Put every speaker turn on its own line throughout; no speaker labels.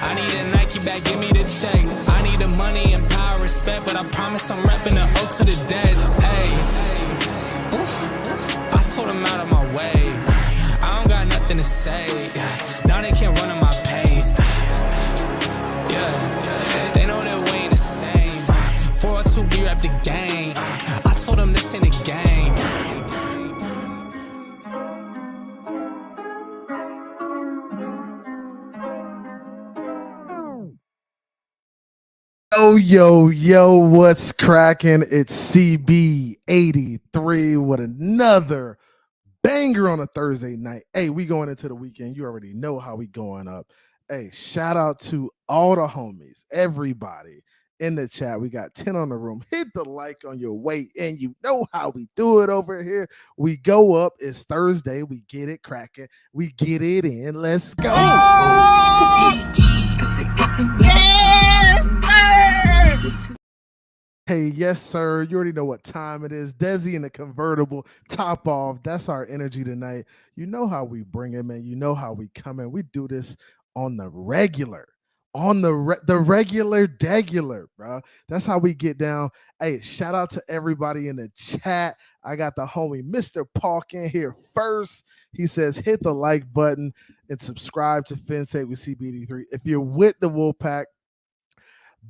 I need a Nike bag, give me the check. I need the money and power, respect, but I promise I'm repping the O to the dead. Hey, oof, I sold them out of my way. I don't got nothing to say. Now they can't run at my pace. Yeah, they know that we ain't the same. 402, we rap the game. I told them this ain't a game.
Yo, what's cracking? It's CB83 with another banger on a Thursday night. Hey, we going into the weekend. You already know how we going up. Hey, shout out to all the homies, everybody in the chat. We got 10 on the room. Hit the like on your way in. You know how we do it over here. We go up. It's Thursday. We get it cracking. We get it in. Let's go. Hey, yes, sir. You already know what time it is. Desi in the convertible, top off. That's our energy tonight. You know how we bring it, man. You know how we come in. We do this on the regular, on the regular degular, bro. That's how we get down. Hey, shout out to everybody in the chat. I got the homie Mr. Park in here first. He says, hit the like button and subscribe to Phins Take with CB83. If you're with the Wolfpack,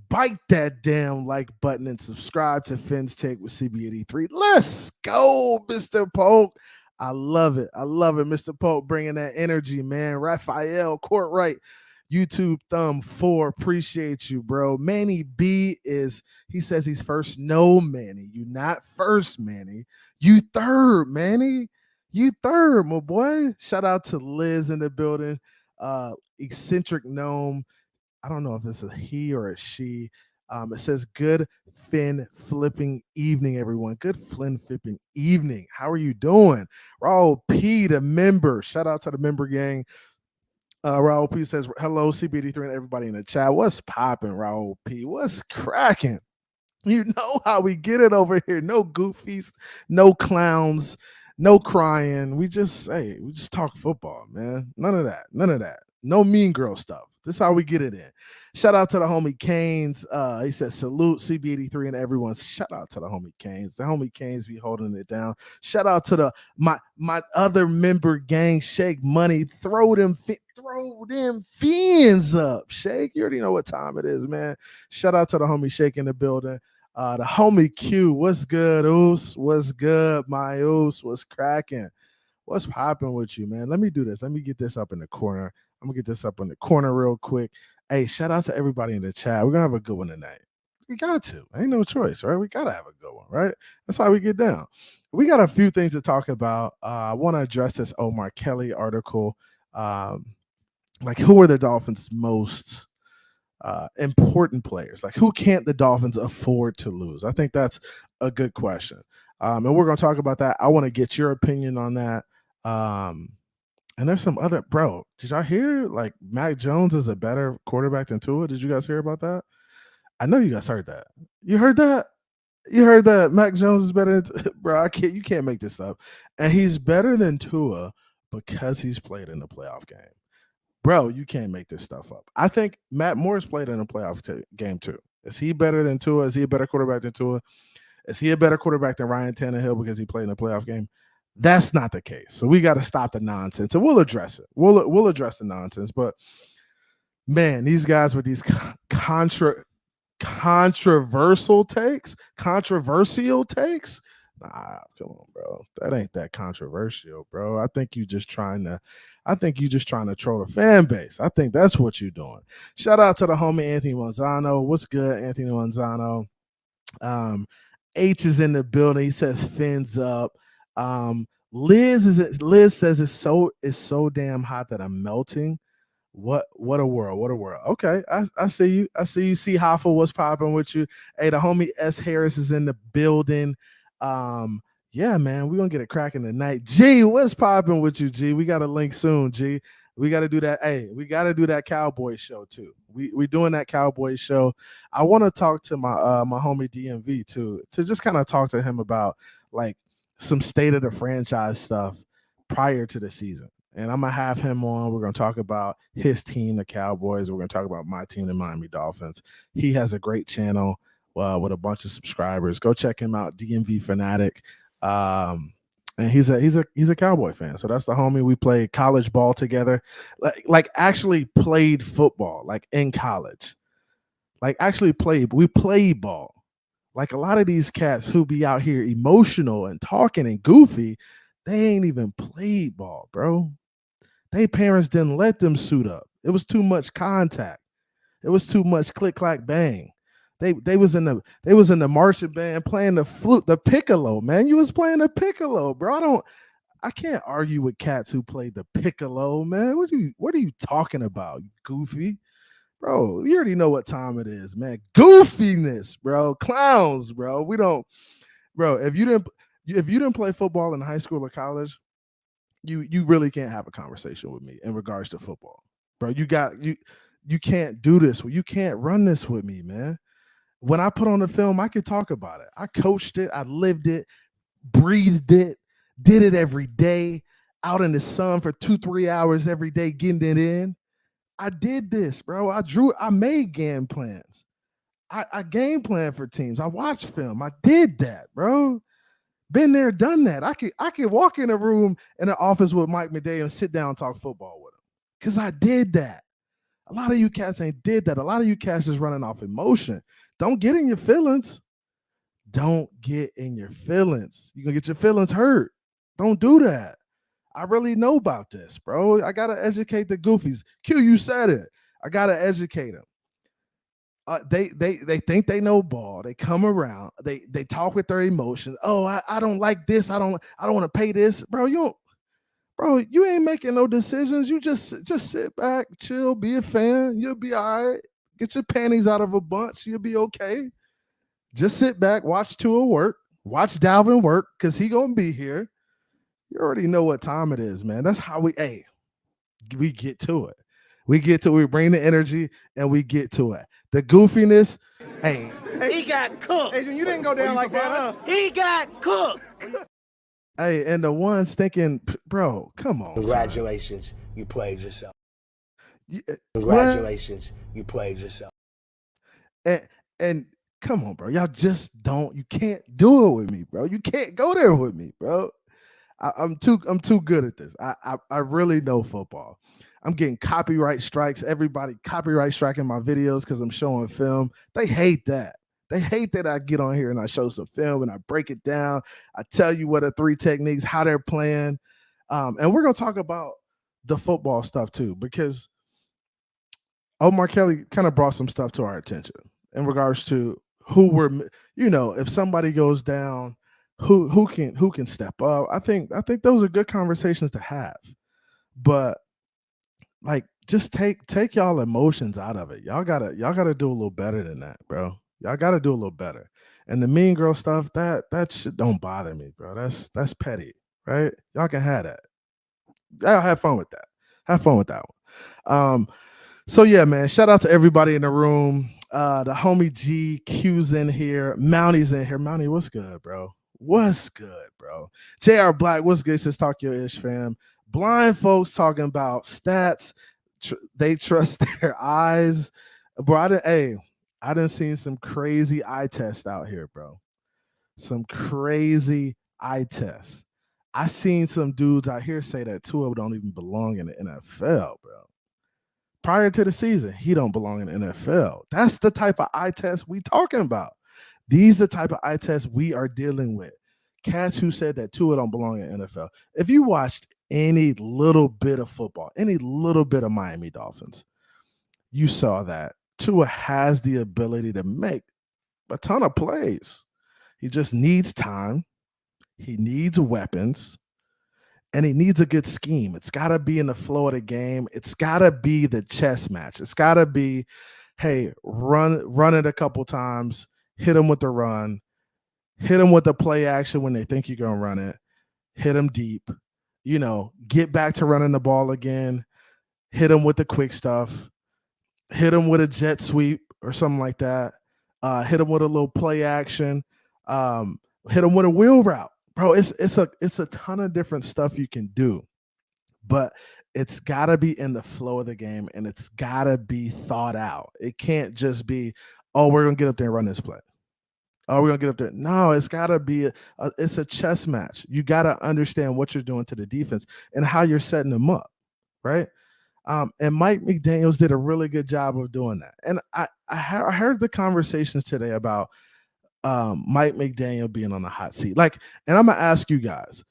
bite that damn like button and subscribe to Phins Take with CB83. Let's go, Mr. Polk. I love it. Mr. Polk bringing that energy, man. Raphael, court right. YouTube thumb 4. Appreciate you, bro. Manny B he says he's first. No, Manny, you not first, Manny. You third, Manny. You third, my boy. Shout out to Liz in the building. Eccentric Gnome. I don't know if this is a he or a she. It says, good fin flipping evening, everyone. Good fin flipping evening. How are you doing? Raul P, the member. Shout out to the member gang. Raul P says, hello, CB83 and everybody in the chat. What's popping, Raul P? What's cracking? You know how we get it over here. No goofies, no clowns, no crying. We just talk football, man. None of that. No mean girl stuff. This is how we get it in. Shout out to the homie Canes. He says, salute CB83 and everyone. Shout out to the homie Canes. The homie Canes be holding it down. Shout out to my other member gang, Shake Money. Throw them fins up. Shake, you already know what time it is, man. Shout out to the homie Shake in the building. The homie Q, what's good, Oos? What's good, my Oos? What's cracking? What's popping with you, man? Let me do this. Let me get this up in the corner. I'm going to get this up in the corner real quick. Hey, shout out to everybody in the chat. We're going to have a good one tonight. We got to. Ain't no choice, right? We got to have a good one, right? That's how we get down. We got a few things to talk about. I want to address this Omar Kelly article. Like, who are the Dolphins' most important players? Like, who can't the Dolphins afford to lose? I think that's a good question. And we're going to talk about that. I want to get your opinion on that. And there's some other, bro, did y'all hear, like, Mac Jones is a better quarterback than Tua? Did you guys hear about that? I know you guys heard that. You heard that? You heard that Mac Jones is better than, bro, you can't make this up. And he's better than Tua because he's played in the playoff game. Bro, you can't make this stuff up. I think Matt Moore's played in a playoff game too. Is he better than Tua? Is he a better quarterback than Tua? Is he a better quarterback than Ryan Tannehill because he played in a playoff game? That's not the case. So we got to stop the nonsense, and we'll address it. We'll address the nonsense. But man, these guys with these controversial takes. Nah, come on, bro. That ain't that controversial, bro. I think you just trying to troll the fan base. I think that's what you're doing. Shout out to the homie Anthony Manzano. What's good, Anthony Manzano? H is in the building. He says fins up. Liz says it's so damn hot that I'm melting. What a world. Okay, I see you. See Hoffa, what's popping with you? Hey, the homie S Harris is in the building. Yeah, man, we're gonna get it cracking tonight. G, what's popping with you, G? We got a link soon, G. We got to do that. Hey, we got to do that Cowboy show too. We doing that Cowboy show. I want to talk to my my homie DMV too, to just kind of talk to him about like some state of the franchise stuff prior to the season. And I'm gonna have him on. We're gonna talk about his team, the Cowboys. We're gonna talk about my team, the Miami Dolphins. He has a great channel with a bunch of subscribers. Go check him out, DMV Fanatic. And he's a Cowboy fan. So that's the homie. We played college ball together, like actually played football, like in college, like actually played. We played ball. Like a lot of these cats who be out here emotional and talking and goofy, they ain't even played ball, bro. They parents didn't let them suit up. It was too much contact. It was too much click clack bang. They was in the marching band playing the flute, the piccolo, man. You was playing the piccolo, bro. I can't argue with cats who played the piccolo, man. What are you talking about, you goofy? Bro, you already know what time it is, man. Goofiness, bro. Clowns, bro. We don't, bro. If you didn't play football in high school or college, you really can't have a conversation with me in regards to football, bro. You can't do this. You can't run this with me, man. When I put on the film, I could talk about it. I coached it. I lived it, breathed it, did it every day, out in the sun for 2-3 hours every day, getting it in. I did this, bro. I made game plans. I game plan for teams. I watched film. I did that, bro. Been there, done that. I could walk in a room in an office with Mike McDaniel and sit down and talk football with him. Because I did that. A lot of you cats ain't did that. A lot of you cats is running off emotion. Don't get in your feelings. Don't get in your feelings. You're going to get your feelings hurt. Don't do that. I really know about this, bro. I got to educate the goofies. Q, you said it. I got to educate them. They think they know ball. They come around. They talk with their emotions. Oh, I don't like this. I don't want to pay this, bro. You ain't making no decisions. You just sit back, chill, be a fan. You'll be all right. Get your panties out of a bunch. You'll be okay. Just sit back, watch Tua work, watch Dalvin work, because he gonna be here. You already know what time it is, man. That's how we get to it. We bring the energy and we get to it. The goofiness,
he got cooked.
Adrian, you didn't go down like that, huh?
He got cooked.
and the ones thinking, bro, come on.
Congratulations, son. You played yourself. You played yourself.
And come on, bro. Y'all just don't. You can't do it with me, bro. You can't go there with me, bro. I'm too good at this. I really know football. I'm getting copyright strikes. Everybody copyright striking my videos because I'm showing film. They hate that. They hate that I get on here and I show some film and I break it down. I tell you what are 3 techniques, how they're playing. And we're going to talk about the football stuff too, because Omar Kelly kind of brought some stuff to our attention in regards to who we're, if somebody goes down, who can step up. I think those are good conversations to have. But like, just take y'all emotions out of it. Y'all gotta do a little better than that, bro. Y'all gotta do a little better. And the mean girl stuff, that shit don't bother me, bro. That's petty, right? Y'all can have that. Y'all have fun with that. Have fun with that one. So yeah, man. Shout out to everybody in the room. The homie G, Q's in here. Mounty's in here. Mounty, what's good, bro? What's good, bro? JR Black, what's good? Says talk your ish, fam. Blind folks talking about stats. They trust their eyes. Bro, I done seen some crazy eye tests out here, bro. Some crazy eye tests. I seen some dudes out here say that Tua don't even belong in the NFL, bro. Prior to the season, he don't belong in the NFL. That's the type of eye test we talking about. These are the type of eye tests we are dealing with. Cats who said that Tua don't belong in the NFL. If you watched any little bit of football, any little bit of Miami Dolphins, you saw that Tua has the ability to make a ton of plays. He just needs time. He needs weapons. And he needs a good scheme. It's got to be in the flow of the game. It's got to be the chess match. It's got to be, hey, run it a couple times, hit him with the run, hit him with the play action when they think you're going to run it, hit him deep, get back to running the ball again, hit him with the quick stuff, hit him with a jet sweep or something like that, hit him with a little play action, hit him with a wheel route. Bro, it's a ton of different stuff you can do. but it's got to be in the flow of the game, and it's got to be thought out. It can't just be, oh, we're going to get up there and run this play. Oh, we're going to get up there. No, it's got to be it's a chess match. You got to understand what you're doing to the defense and how you're setting them up, right? And Mike McDaniels did a really good job of doing that. And I heard the conversations today about Mike McDaniel being on the hot seat. Like, and I'm going to ask you guys,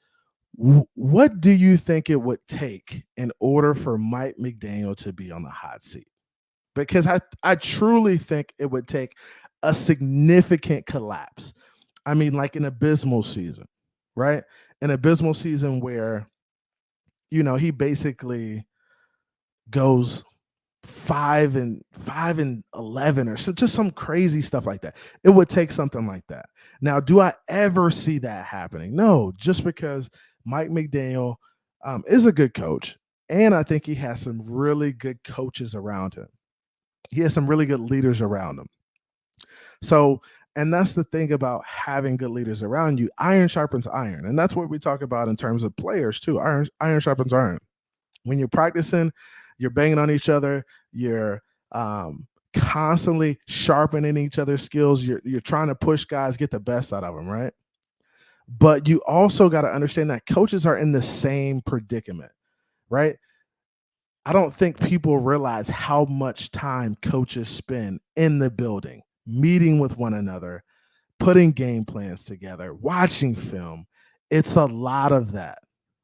what do you think it would take in order for Mike McDaniel to be on the hot seat? Because I truly think it would take a significant collapse. I mean, like an abysmal season, right? An abysmal season where, you know, he basically goes 5-11 or so, just some crazy stuff like that. It would take something like that. Now, do I ever see that happening? No, just because Mike McDaniel is a good coach, and I think he has some really good coaches around him. He has some really good leaders around him. So, and that's the thing about having good leaders around you. Iron sharpens iron, and that's what we talk about in terms of players too. Iron sharpens iron. When you're practicing, you're banging on each other. You're constantly sharpening each other's skills. You're trying to push guys, get the best out of them, right? But you also got to understand that coaches are in the same predicament, right? I don't think people realize how much time coaches spend in the building, meeting with one another, putting game plans together, watching film. It's a lot of that,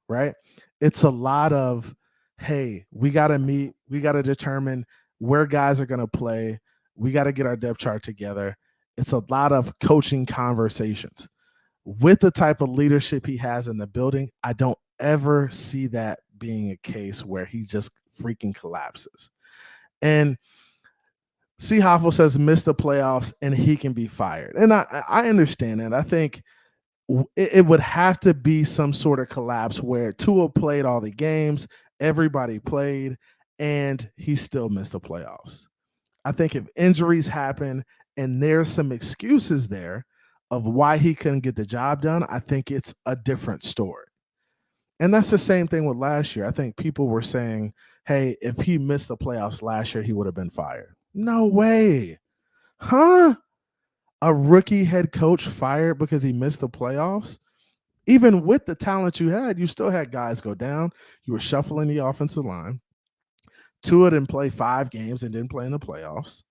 right? It's a lot of, hey, we got to meet, we got to determine where guys are going to play. We got to get our depth chart together. It's a lot of coaching conversations. With the type of leadership he has in the building, I don't ever see that being a case where he just freaking collapses. And C. Hoffel says miss the playoffs and he can be fired. And I understand that. I think it would have to be some sort of collapse where Tua played all the games, everybody played, and he still missed the playoffs. I think if injuries happen and there's some excuses there of why he couldn't get the job done, I think it's a different story. And that's the same thing with last year. I think people were saying, hey, if he missed the playoffs last year, he would have been fired. No way. Huh? A rookie head coach fired because he missed the playoffs? Even with the talent you had, you still had guys go down. You were shuffling the offensive line. Tua didn't play 5 games and didn't play in the playoffs,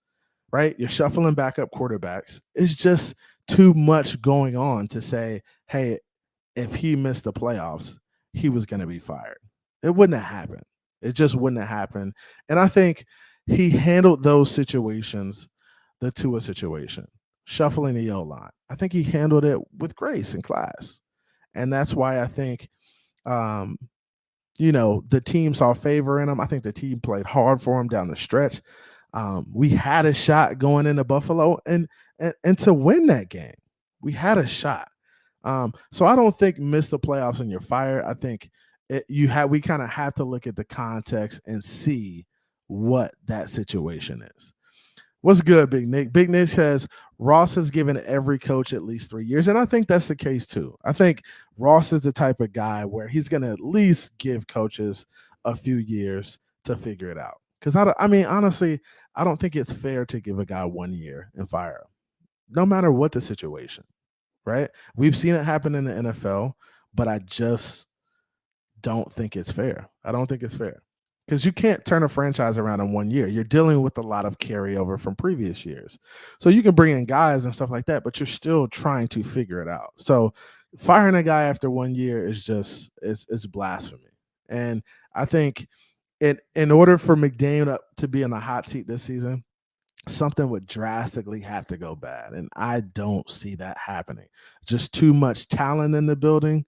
right? You're shuffling backup quarterbacks. It's just too much going on to say, hey, if he missed the playoffs, he was going to be fired. It wouldn't have happened. It just wouldn't have happened. And I think he handled those situations, the Tua situation, shuffling the O-line. I think he handled it with grace and class. And that's why I think, the team saw favor in him. I think the team played hard for him down the stretch. We had a shot going into Buffalo and to win that game. We had a shot. So I don't think miss the playoffs and you're fired. I think we kind of have to look at the context and see what that situation is. What's good, Big Nick? Big Nick says Ross has given every coach at least 3 years, and I think that's the case too. I think Ross is the type of guy where he's going to at least give coaches a few years to figure it out. Because honestly, I don't think it's fair to give a guy 1 year and fire him, no matter what the situation. Right? We've seen it happen in the NFL, but I just don't think it's fair. I don't think it's fair because you can't turn a franchise around in 1 year. You're dealing with a lot of carryover from previous years. So you can bring in guys and stuff like that, but you're still trying to figure it out. So firing a guy after 1 year is just it's blasphemy. And I think in order for McDaniel to be in the hot seat this season, something would drastically have to go bad. And I don't see that happening. Just too much talent in the building,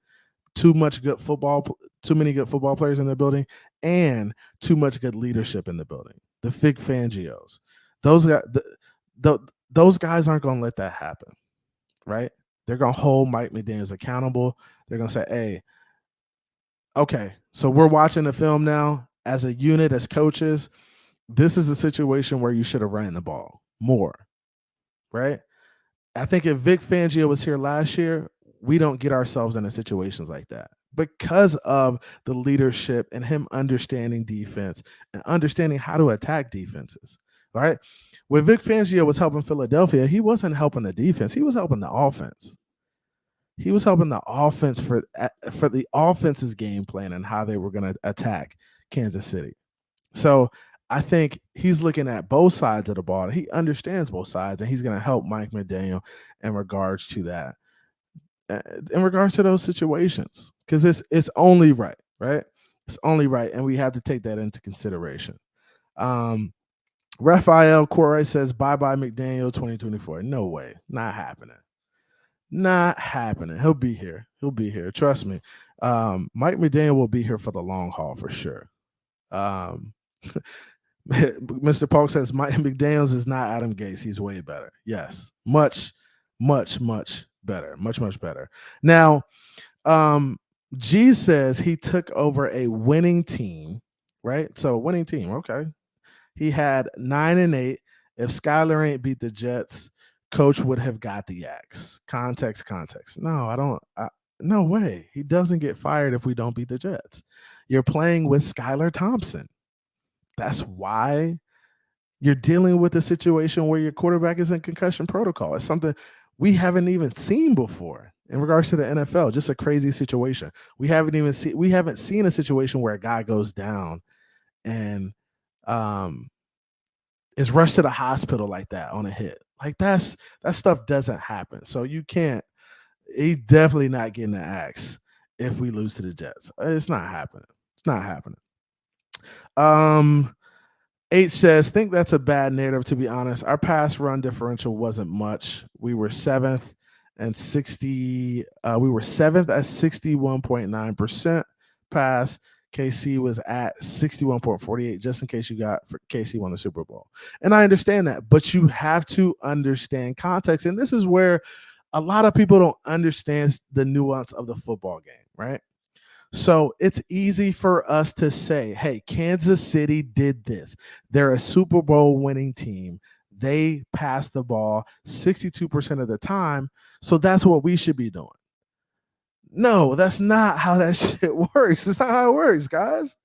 too many good football players in the building, and too much good leadership in the building. The Vic Fangios. Those guys aren't going to let that happen, right? They're going to hold Mike McDaniels accountable. They're going to say, hey, okay, so we're watching the film now as a unit, as coaches. This is a situation where you should have ran the ball more, right? I think if Vic Fangio was here last year, we don't get ourselves into situations like that because of the leadership and him understanding defense and understanding how to attack defenses. Right? When Vic Fangio was helping Philadelphia, he wasn't helping the defense. He was helping the offense. He was helping the offense for the offense's game plan and how they were going to attack Kansas City. So I think he's looking at both sides of the ball. He understands both sides, and he's going to help Mike McDaniel in regards to that, in regards to those situations, because it's only right? It's only right, and we have to take that into consideration. Raphael Corey says, bye-bye McDaniel 2024. No way. Not happening. Not happening. He'll be here. He'll be here. Trust me. Mike McDaniel will be here for the long haul for sure. Mr. Polk says Mike McDaniels is not Adam Gase. He's way better. Yes. Much, much, much better. Much, much better. Now, G says he took over a winning team, right? So winning team. Okay. He had 9-8. If Skyler ain't beat the Jets, Coach would have got the axe. Context. No, no way. He doesn't get fired if we don't beat the Jets. You're playing with Skylar Thompson. That's why you're dealing with a situation where your quarterback is in concussion protocol. It's something we haven't even seen before in regards to the NFL. Just a crazy situation. We haven't seen a situation where a guy goes down and is rushed to the hospital like that on a hit. Like that stuff doesn't happen. So he's definitely not getting the axe if we lose to the Jets. It's not happening. It's not happening. H says, think that's a bad narrative, to be honest. Our pass run differential wasn't much. We were seventh at 61.9% pass. KC was at 61.48, just in case KC won the Super Bowl. And I understand that, but you have to understand context. And this is where a lot of people don't understand the nuance of the football game, right? So it's easy for us to say, hey, Kansas City did this. They're a Super Bowl winning team. They pass the ball 62% of the time. So that's what we should be doing. No, that's not how that shit works. It's not how it works, guys.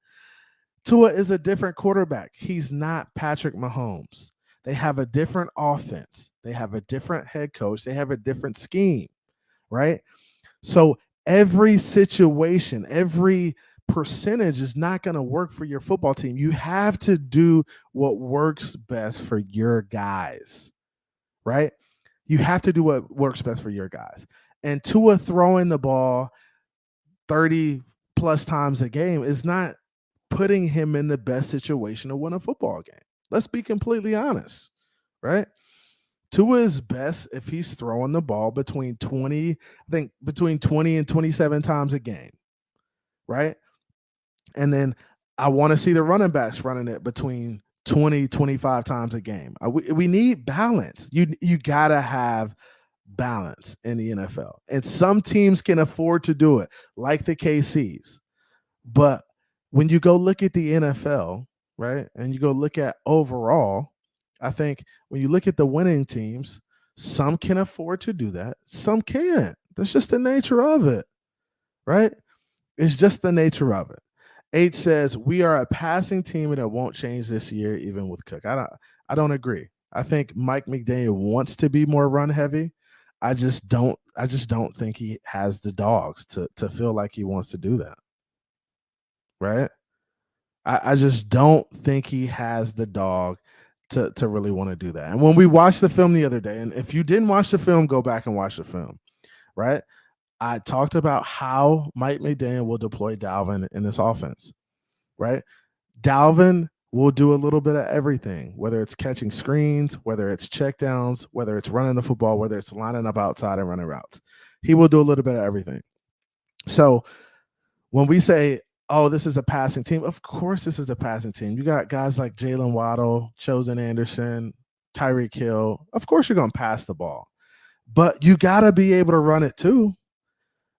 Tua is a different quarterback. He's not Patrick Mahomes. They have a different offense. They have a different head coach. They have a different scheme, right? So every situation, every percentage is not going to work for your football team. You have to do what works best for your guys, right? You have to do what works best for your guys. And Tua throwing the ball 30 plus times a game is not putting him in the best situation to win a football game. Let's be completely honest, right? Tua is best if he's throwing the ball between 20 and 27 times a game, right? And then I want to see the running backs running it between 20, 25 times a game. We need balance. You got to have balance in the NFL. And some teams can afford to do it, like the KCs. But when you go look at the NFL, right, and you go look at overall, I think when you look at the winning teams, some can afford to do that. Some can't. That's just the nature of it, right? It's just the nature of it. 8 says, we are a passing team and it won't change this year, even with Cook. I don't agree. I think Mike McDaniel wants to be more run heavy. I just don't think he has the dogs to feel like he wants to do that. Right? I just don't think he has the dog to really want to do that. And when we watched the film the other day, and if you didn't watch the film, go back and watch the film, right? I talked about how Mike McDaniel will deploy Dalvin in this offense, right? Dalvin will do a little bit of everything, whether it's catching screens, whether it's checkdowns, whether it's running the football, whether it's lining up outside and running routes. He will do a little bit of everything. So when we say, oh, this is a passing team, of course this is a passing team. You got guys like Jalen Waddle, Chosen Anderson, Tyreek Hill. Of course you're going to pass the ball. But you got to be able to run it too.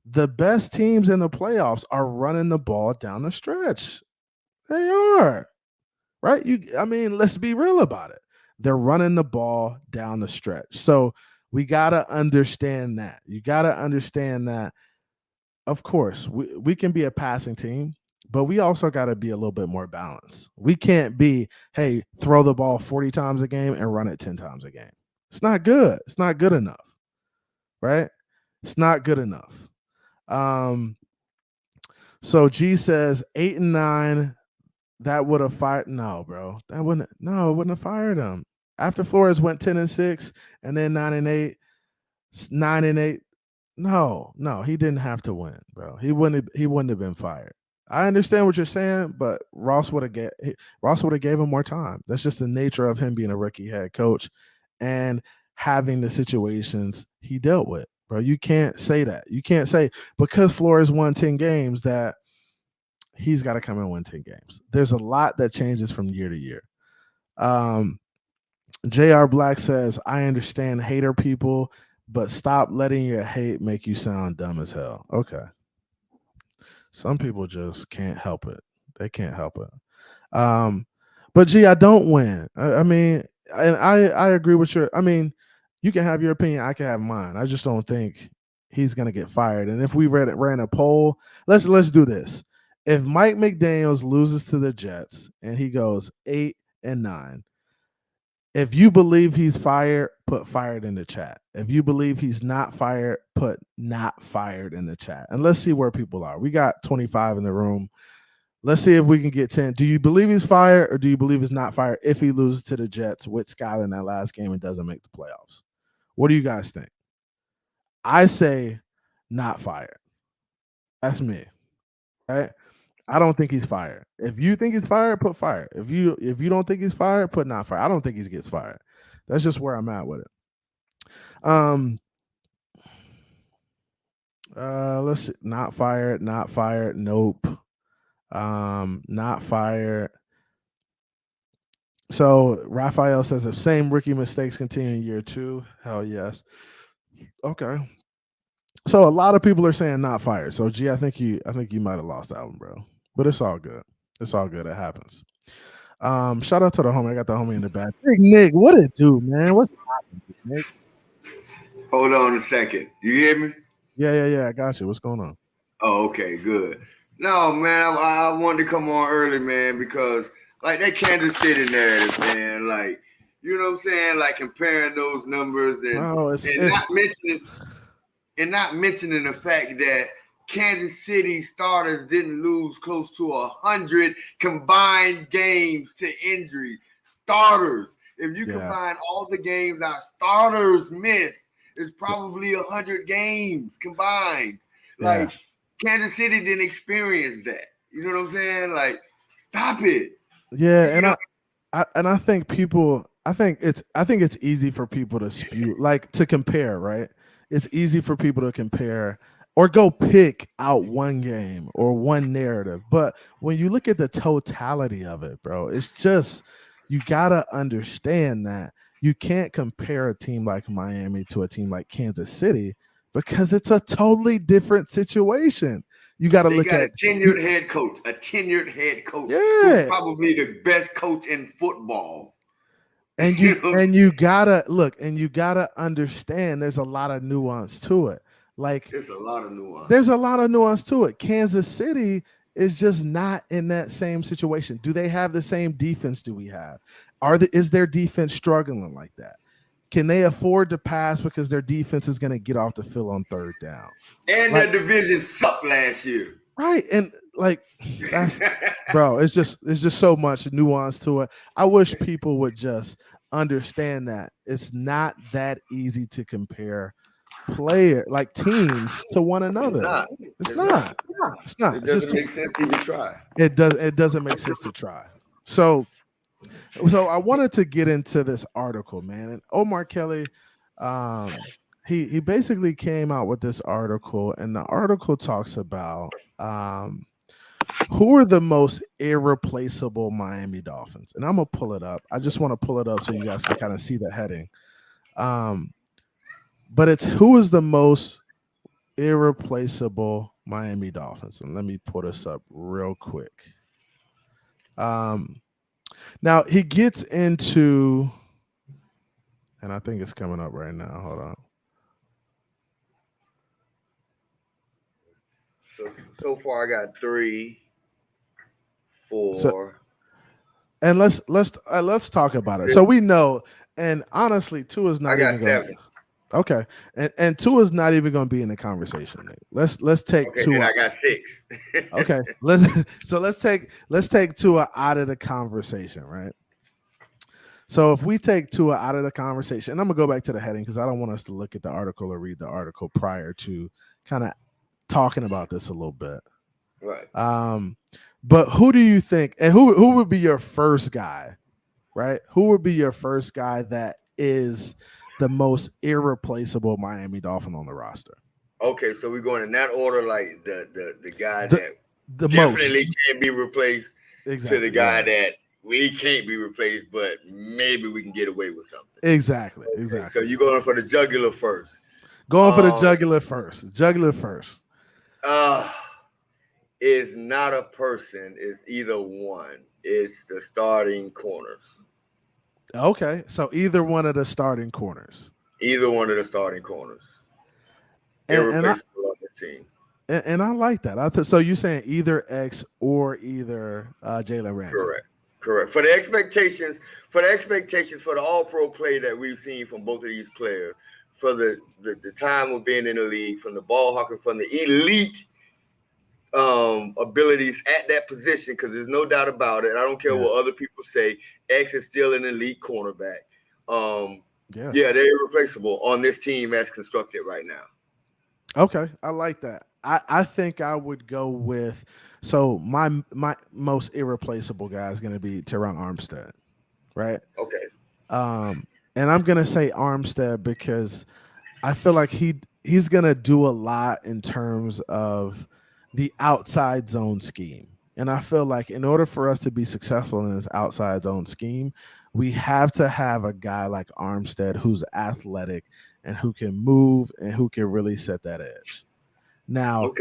The best teams in the playoffs are running the ball down the stretch. They are. Right? Let's be real about it. They're running the ball down the stretch. So We got to understand that. You got to understand that, of course, we can be a passing team, but we also got to be a little bit more balanced. We can't be, hey, throw the ball 40 times a game and run it 10 times a game. It's not good. It's not good enough, right? It's not good enough. So G says 8 and 9, that would have fired. No, bro. It wouldn't have fired him. After Flores went 10 and 6 and then 9 and 8, 9 and 8. No, he didn't have to win, bro. He wouldn't have been fired. I understand what you're saying, but Ross would have gave him more time. That's just the nature of him being a rookie head coach and having the situations he dealt with. Bro, you can't say that. You can't say because Flores won 10 games that he's got to come and win 10 games. There's a lot that changes from year to year. JR Black says, I understand hater people, but stop letting your hate make you sound dumb as hell. Okay. Some people just can't help it. They can't help it. But G, I don't win. I mean, and I agree with your, I mean, you can have your opinion, I can have mine. I just don't think he's gonna get fired. And if we ran a poll, let's do this. If Mike McDaniels loses to the Jets and he goes 8 and 9, if you believe he's fired, put fired in the chat. If you believe he's not fired, put not fired in the chat. And let's see where people are. We got 25 in the room. Let's see if we can get 10. Do you believe he's fired or do you believe he's not fired if he loses to the Jets with Skyler in that last game and doesn't make the playoffs? What do you guys think? I say not fired. That's me. Right? I don't think he's fired. If you think he's fired, put fired. If you don't think he's fired, put not fired. I don't think he gets fired. That's just where I'm at with it. Let's see. Not fired, nope. Not fired. So Raphael says if same rookie mistakes continue in year 2, hell yes. Okay. So a lot of people are saying not fired. So G, I think you might have lost that one, bro. But it's all good. It's all good. It happens. Shout out to the homie. I got the homie in the back. Big Nick, what it do, man? What's happening, Nick?
Hold on a second. You hear me?
Yeah. I got you. What's going on?
Oh, okay, good. No, man, I wanted to come on early, man, because like that Kansas City narrative, man, like, you know what I'm saying? Like comparing those numbers and not mentioning the fact that Kansas City starters didn't lose close to 100 combined games to injury. Starters. If you combine all the games our starters missed, it's probably 100 games combined. Like Kansas City didn't experience that. You know what I'm saying? Like, stop it.
Yeah, I think people, I think it's easy for people to spew, like to compare, right? It's easy for people to compare or go pick out one game or one narrative. But when you look at the totality of it, bro, it's just, you got to understand that you can't compare a team like Miami to a team like Kansas City because it's a totally different situation. You got to look at
a tenured head coach,
yeah,
who's probably the best coach in football.
And you gotta look, and you gotta understand there's a lot of nuance to it. Like
there's a lot of
nuance to it. Kansas City is just not in that same situation. Do they have the same defense do we have? Is their defense struggling like that? Can they afford to pass because their defense is going to get off the field on third down?
And their division sucked last year.
Right. And like that's bro, it's just so much nuance to it. I wish people would just understand that it's not that easy to compare teams to one another. It's not.
It doesn't make sense to even try.
It doesn't make sense to try. So I wanted to get into this article, man. And Omar Kelly, he basically came out with this article, and the article talks about who are the most irreplaceable Miami Dolphins. And I'm gonna pull it up. I just want to pull it up so you guys can kind of see the heading. But it's who is the most irreplaceable Miami Dolphins. And let me pull this up real quick. Now he gets into, and I think it's coming up right now. Hold on.
So far I got 3, 4.
So, and let's talk about it. So we know, and honestly, Tua's not
I got
even going.
7.
Okay, and Tua's not even going to be in the conversation. Nate. Let's take
Okay,
Tua.
then I got 6.
Okay, let's take Tua out of the conversation, right? So if we take Tua out of the conversation, and I'm gonna go back to the heading because I don't want us to look at the article or read the article prior to kind of talking about this a little bit.
Right.
But who do you think, and who would be your first guy, right? Who would be your first guy that is the most irreplaceable Miami Dolphin on the roster?
Okay, so we're going in that order, like the guy that
the
definitely
most
can't be replaced
exactly,
to the guy that we can't be replaced, but maybe we can get away with something.
Exactly,
okay,
exactly.
So you're going for the jugular first.
Going for the jugular first. Jugular first.
Is not a person. It's either one. It's the starting corners.
Okay, so either one of the starting corners.
Either one of the starting corners. Irreplaceable on the team.
And I like that. So you're saying either X or either Jalen Ramsey.
Correct. For the expectations for the All-Pro play that we've seen from both of these players, for the time of being in the league, from the ball hawking, from the elite abilities at that position, because there's no doubt about it. I don't care what other people say. X is still an elite cornerback. They're irreplaceable on this team as constructed right now.
Okay, I like that. I think I would go with, so my most irreplaceable guy is going to be Teron Armstead, right?
Okay.
And I'm going to say Armstead because I feel like he's going to do a lot in terms of the outside zone scheme. And I feel like in order for us to be successful in this outside zone scheme, we have to have a guy like Armstead who's athletic and who can move and who can really set that edge. Now,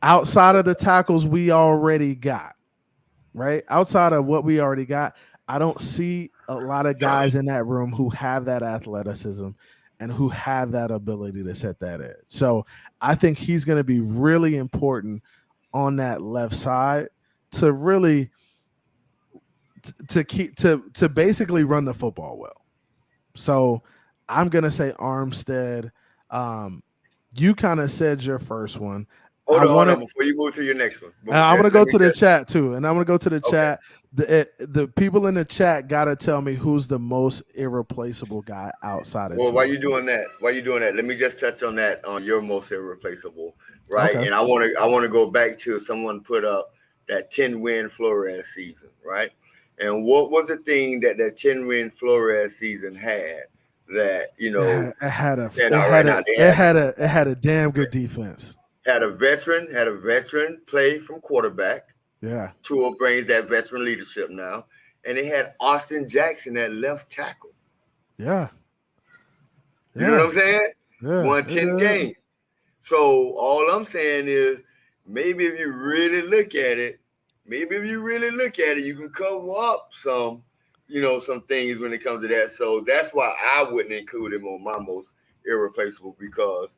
outside of the tackles we already got, right? Outside of what we already got, I don't see a lot of guys in that room who have that athleticism and who have that ability to set that edge. So I think he's going to be really important on that left side to really to basically run the football well. So I'm going to say Armstead. You kind of said your first one.
Hold on, before you move to your next one.
I'm going to go to the chat too. And I'm going to go to the chat. The people in the chat got to tell me who's the most irreplaceable guy outside of
Why you doing that? Let me just touch on that, on your most irreplaceable, right? Okay. And I want to go back to someone put up that 10-win Flores season, right? And what was the thing that 10-win Flores season had that,
it had a damn good defense.
Had a veteran play from quarterback.
Yeah.
Tua brings that veteran leadership now. And they had Austin Jackson at left tackle.
Yeah.
You know what I'm saying?
Yeah.
Won 10 games. So all I'm saying is maybe if you really look at it, you can cover up some things when it comes to that. So that's why I wouldn't include him on my most irreplaceable, because,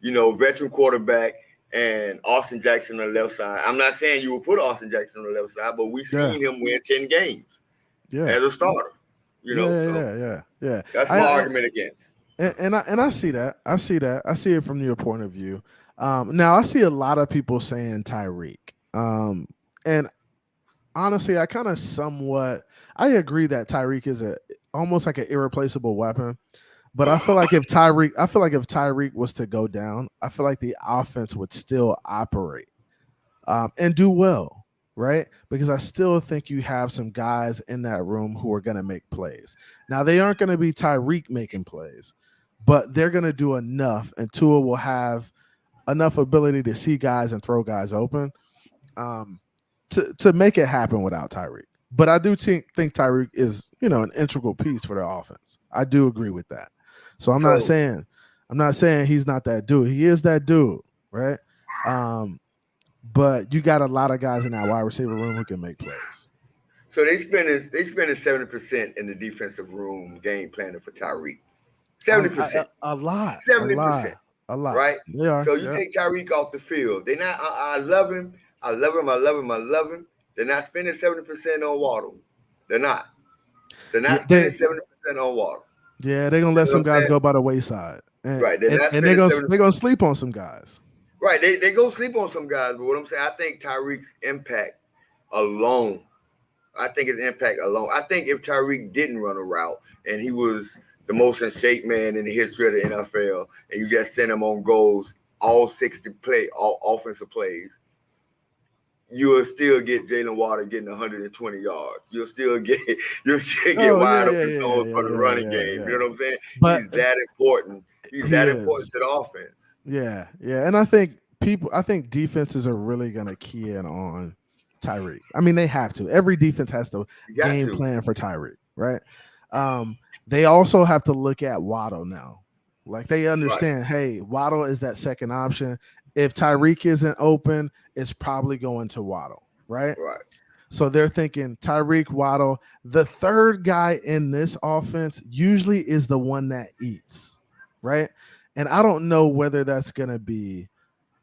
veteran quarterback and Austin Jackson on the left side. I'm not saying you will put Austin Jackson on the left side, but we've seen him win 10 games as a starter.
Yeah.
That's my argument against.
And I see that. I see it from your point of view. Now I see a lot of people saying Tyreek. And honestly, I kind of I agree that Tyreek is almost like an irreplaceable weapon. But I feel like if Tyreek was to go down, I feel like the offense would still operate and do well, right? Because I still think you have some guys in that room who are going to make plays. Now, they aren't going to be Tyreek making plays, but they're going to do enough, and Tua will have enough ability to see guys and throw guys open to make it happen without Tyreek. But I do think Tyreek is, an integral piece for the offense. I do agree with that. So I'm not saying he's not that dude. He is that dude, right? But you got a lot of guys in that wide receiver room who can make plays.
So they spending 70% in the defensive room game planning for Tyreek. 70%.
A lot.
70%.
A lot.
right?
They are.
So you
Yeah.
take Tyreek off the field. They not. I love him. I love him. I love him. I love him. They're not spending 70% on Waddle. They're not. They're
Yeah.
not spending 70% on Waddle.
Yeah. They're gonna
You
let
know
some
what I'm
guys
saying?
go by the wayside, and
Right. They're
and,
not
and they're
spending
gonna
70%.
they're gonna sleep on some guys.
Right. They go sleep on some guys, but what I'm saying, I think Tyreek's impact alone. I think his impact alone. I think if Tyreek didn't run a route and he was the most in shape man in the history of the NFL, and you just send him on goals, all 60 all offensive plays, you will still get Jalen Water getting 120 yards. You'll still get
Oh
wide
yeah,
open zones for the running game. You know what I'm saying?
But
He's that important. He's
he
that
is.
important to the offense.
Yeah, yeah, and I think defenses are really gonna key in on Tyreek. I mean, they have to. Every defense has to
You got
game
to.
plan for Tyreek, right? They also have to look at Waddle now. Like they understand, hey, Waddle is that second option. If Tyreek isn't open, it's probably going to Waddle, right?
Right.
So they're thinking Tyreek, Waddle. The third guy in this offense usually is the one that eats, right? And I don't know whether that's going to be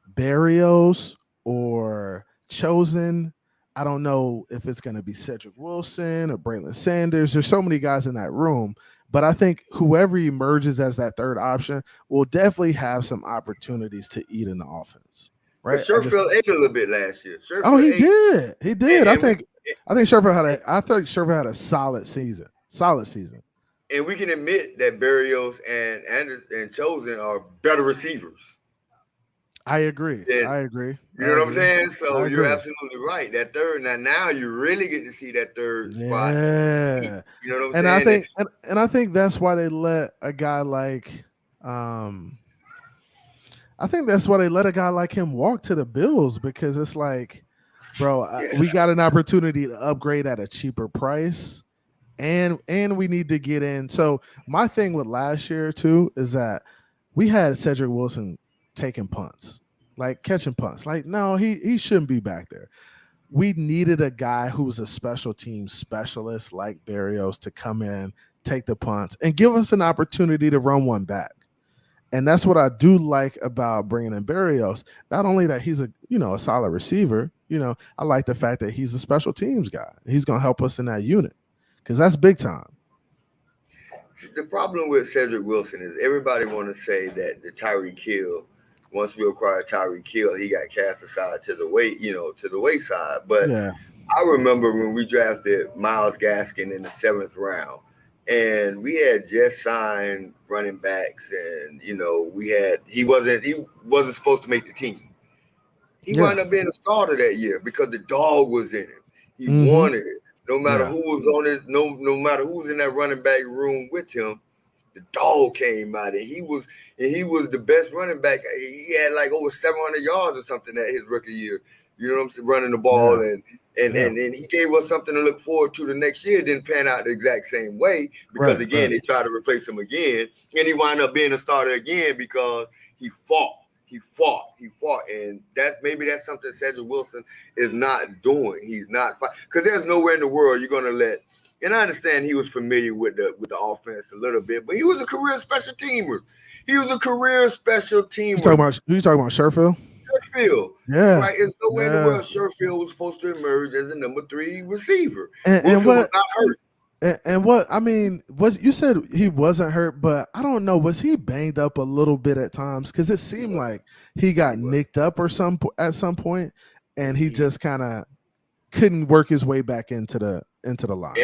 Barrios or Chosen. I don't know if it's going to be Cedric Wilson or Braylon Sanders. There's so many guys in that room. But I think whoever emerges as that third option will definitely have some opportunities to eat in the offense, right?
But Sherfield ate a little bit last year.
He did. He did. I think Sherfield had a solid season.
And we can admit that Barrios and Chosen are better receivers.
I agree.
You know what I'm saying? So you're absolutely right. That third, now you really get to see that third spot.
Yeah.
You know what I'm
and
saying?
I think that's why they let a guy like him walk to the Bills, because it's like, bro, we got an opportunity to upgrade at a cheaper price, and we need to get in. So my thing with last year too is that we had Cedric Wilson taking punts, like catching punts. Like, no, he shouldn't be back there. We needed a guy who's a special team specialist like Barrios to come in, take the punts, and give us an opportunity to run one back. And that's what I do like about bringing in Barrios. Not only that he's a solid receiver, I like the fact that he's a special teams guy. He's going to help us in that unit, because that's big time.
The problem with Cedric Wilson is everybody want to say that the Tyreek Hill, once we acquired Tyreek Hill, he got cast aside to the wayside. But I remember when we drafted Myles Gaskin in the 7th round, and we had just signed running backs, and he wasn't supposed to make the team. He wound up being a starter that year because the dog was in him. He wanted it. No matter who was on his, no matter who was in that running back room with him, the dog came out, and he was the best running back. He had like over 700 yards or something at his rookie year. You know what I'm saying? Running the ball, and he gave us something to look forward to the next year. It didn't pan out the exact same way because they tried to replace him again, and he wound up being a starter again because he fought, and that's something Cedric Wilson is not doing. He's not fighting, because there's nowhere in the world you're gonna let. And I understand he was familiar with the offense a little bit, but he was a career special teamer. Who you talking
about, Sherfield?
Sherfield.
Yeah.
Right. There's nowhere in the world Sherfield was supposed to emerge as a number 3 receiver.
And
what was not hurt.
And what I mean was, you said he wasn't hurt, but I don't know, was he banged up a little bit at times? Because it seemed like he got nicked up at some point, and he just kind of couldn't work his way back into the line.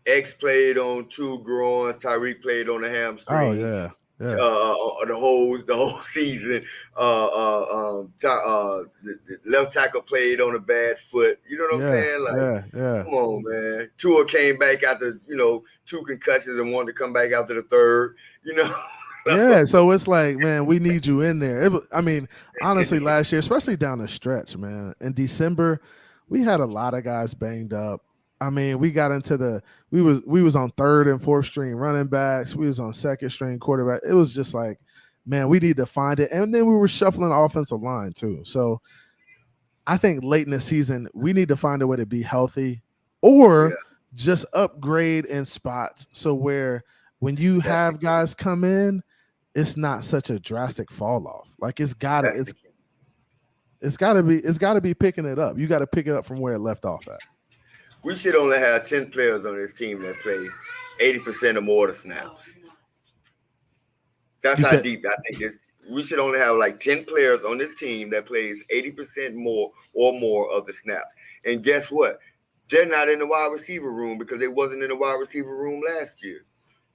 X played on 2 groins. Tyreek played on the hamstring.
Oh yeah.
The whole season. The left tackle played on a bad foot. You know what I'm saying? Like, come on, man. Tua came back after 2 concussions and wanted to come back after the third.
Yeah, so it's like, man, we need you in there. Honestly, last year, especially down the stretch, man, in December, we had a lot of guys banged up. We got into we was on 3rd and 4th string running backs. We was on 2nd string quarterback. It was just like, man, we need to find it. And then we were shuffling the offensive line too. So I think late in the season, we need to find a way to be healthy, or just upgrade in spots. So where when you have guys come in, it's not such a drastic fall off. Like it's
That's
gotta be picking it up. You got to pick it up from where it left off at.
we should only have 10 players on this team that play 80% or more of the snaps. That's how deep I think this. We should only have like 10 players on this team that plays 80% more or more of the snaps. And guess what? They're not in the wide receiver room because they wasn't in the wide receiver room last year.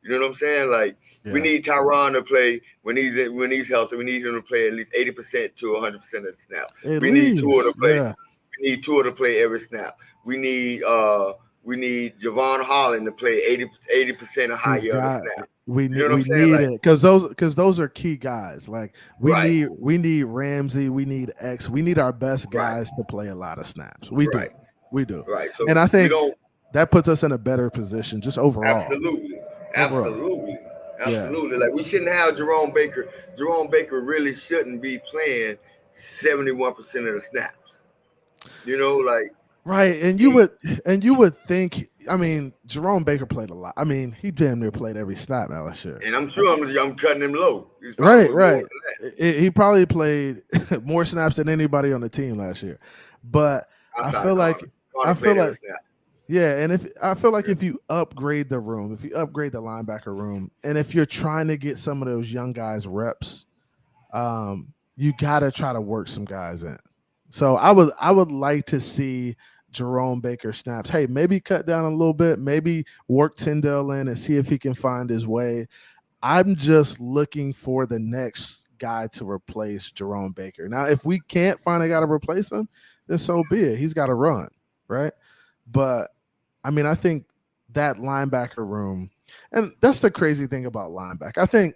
You know what I'm saying? Like we need Tyron to play when he's healthy. We need him to play at least 80% to 100% of the snap. Need Tua to play. Yeah. We need Tua to play every snap. We need Javon Holland to play 80% or higher of the snap.
We need it because those are key guys. Like we need Ramsey, we need X, we need our best guys to play a lot of snaps. We do. Right. So and I think that puts us in a better position just overall.
Absolutely. Yeah. Like we shouldn't have Jerome Baker. Jerome Baker really shouldn't be playing 71% of the snaps. You know, like
right. And you would think. I mean, Jerome Baker played a lot. I mean, he damn near played every snap last year.
And I'm sure I'm cutting him low.
Right. He probably played more snaps than anybody on the team last year. But I feel like. Yeah, and if you upgrade the room, if you upgrade the linebacker room, and if you're trying to get some of those young guys reps, you got to try to work some guys in. So I would like to see Jerome Baker snaps. Hey, maybe cut down a little bit, maybe work Tyndale in and see if he can find his way. I'm just looking for the next guy to replace Jerome Baker. Now, if we can't find a guy to replace him, then so be it. He's got to run, right? But I mean, I think that linebacker room, and that's the crazy thing about linebacker. I think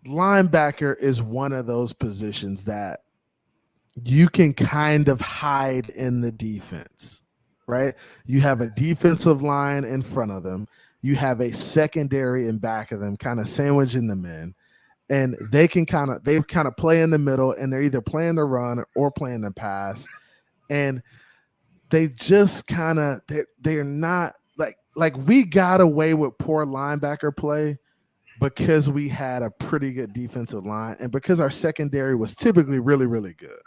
linebacker is one of those positions that you can kind of hide in the defense, right? You have a defensive line in front of them. You have a secondary in back of them, kind of sandwiching them in. And they kind of play in the middle, and they're either playing the run or playing the pass. And they just kind of they're not like we got away with poor linebacker play because we had a pretty good defensive line and because our secondary was typically really, really good,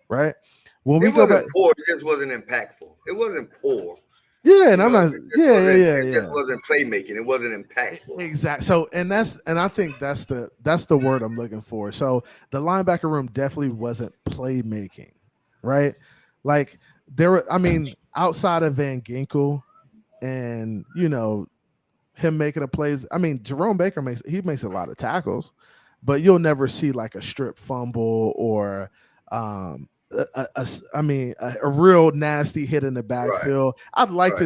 right? When we go back,
poor, it just wasn't impactful. It wasn't poor.
Yeah, and I'm not.
It just wasn't playmaking. It wasn't impactful.
Exactly. So, and I think that's the word I'm looking for. So the linebacker room definitely wasn't playmaking, right? Like. Outside of Van Ginkel and, him making the plays, Jerome Baker makes a lot of tackles, but you'll never see like a strip fumble or a real nasty hit in the backfield. Right. I'd like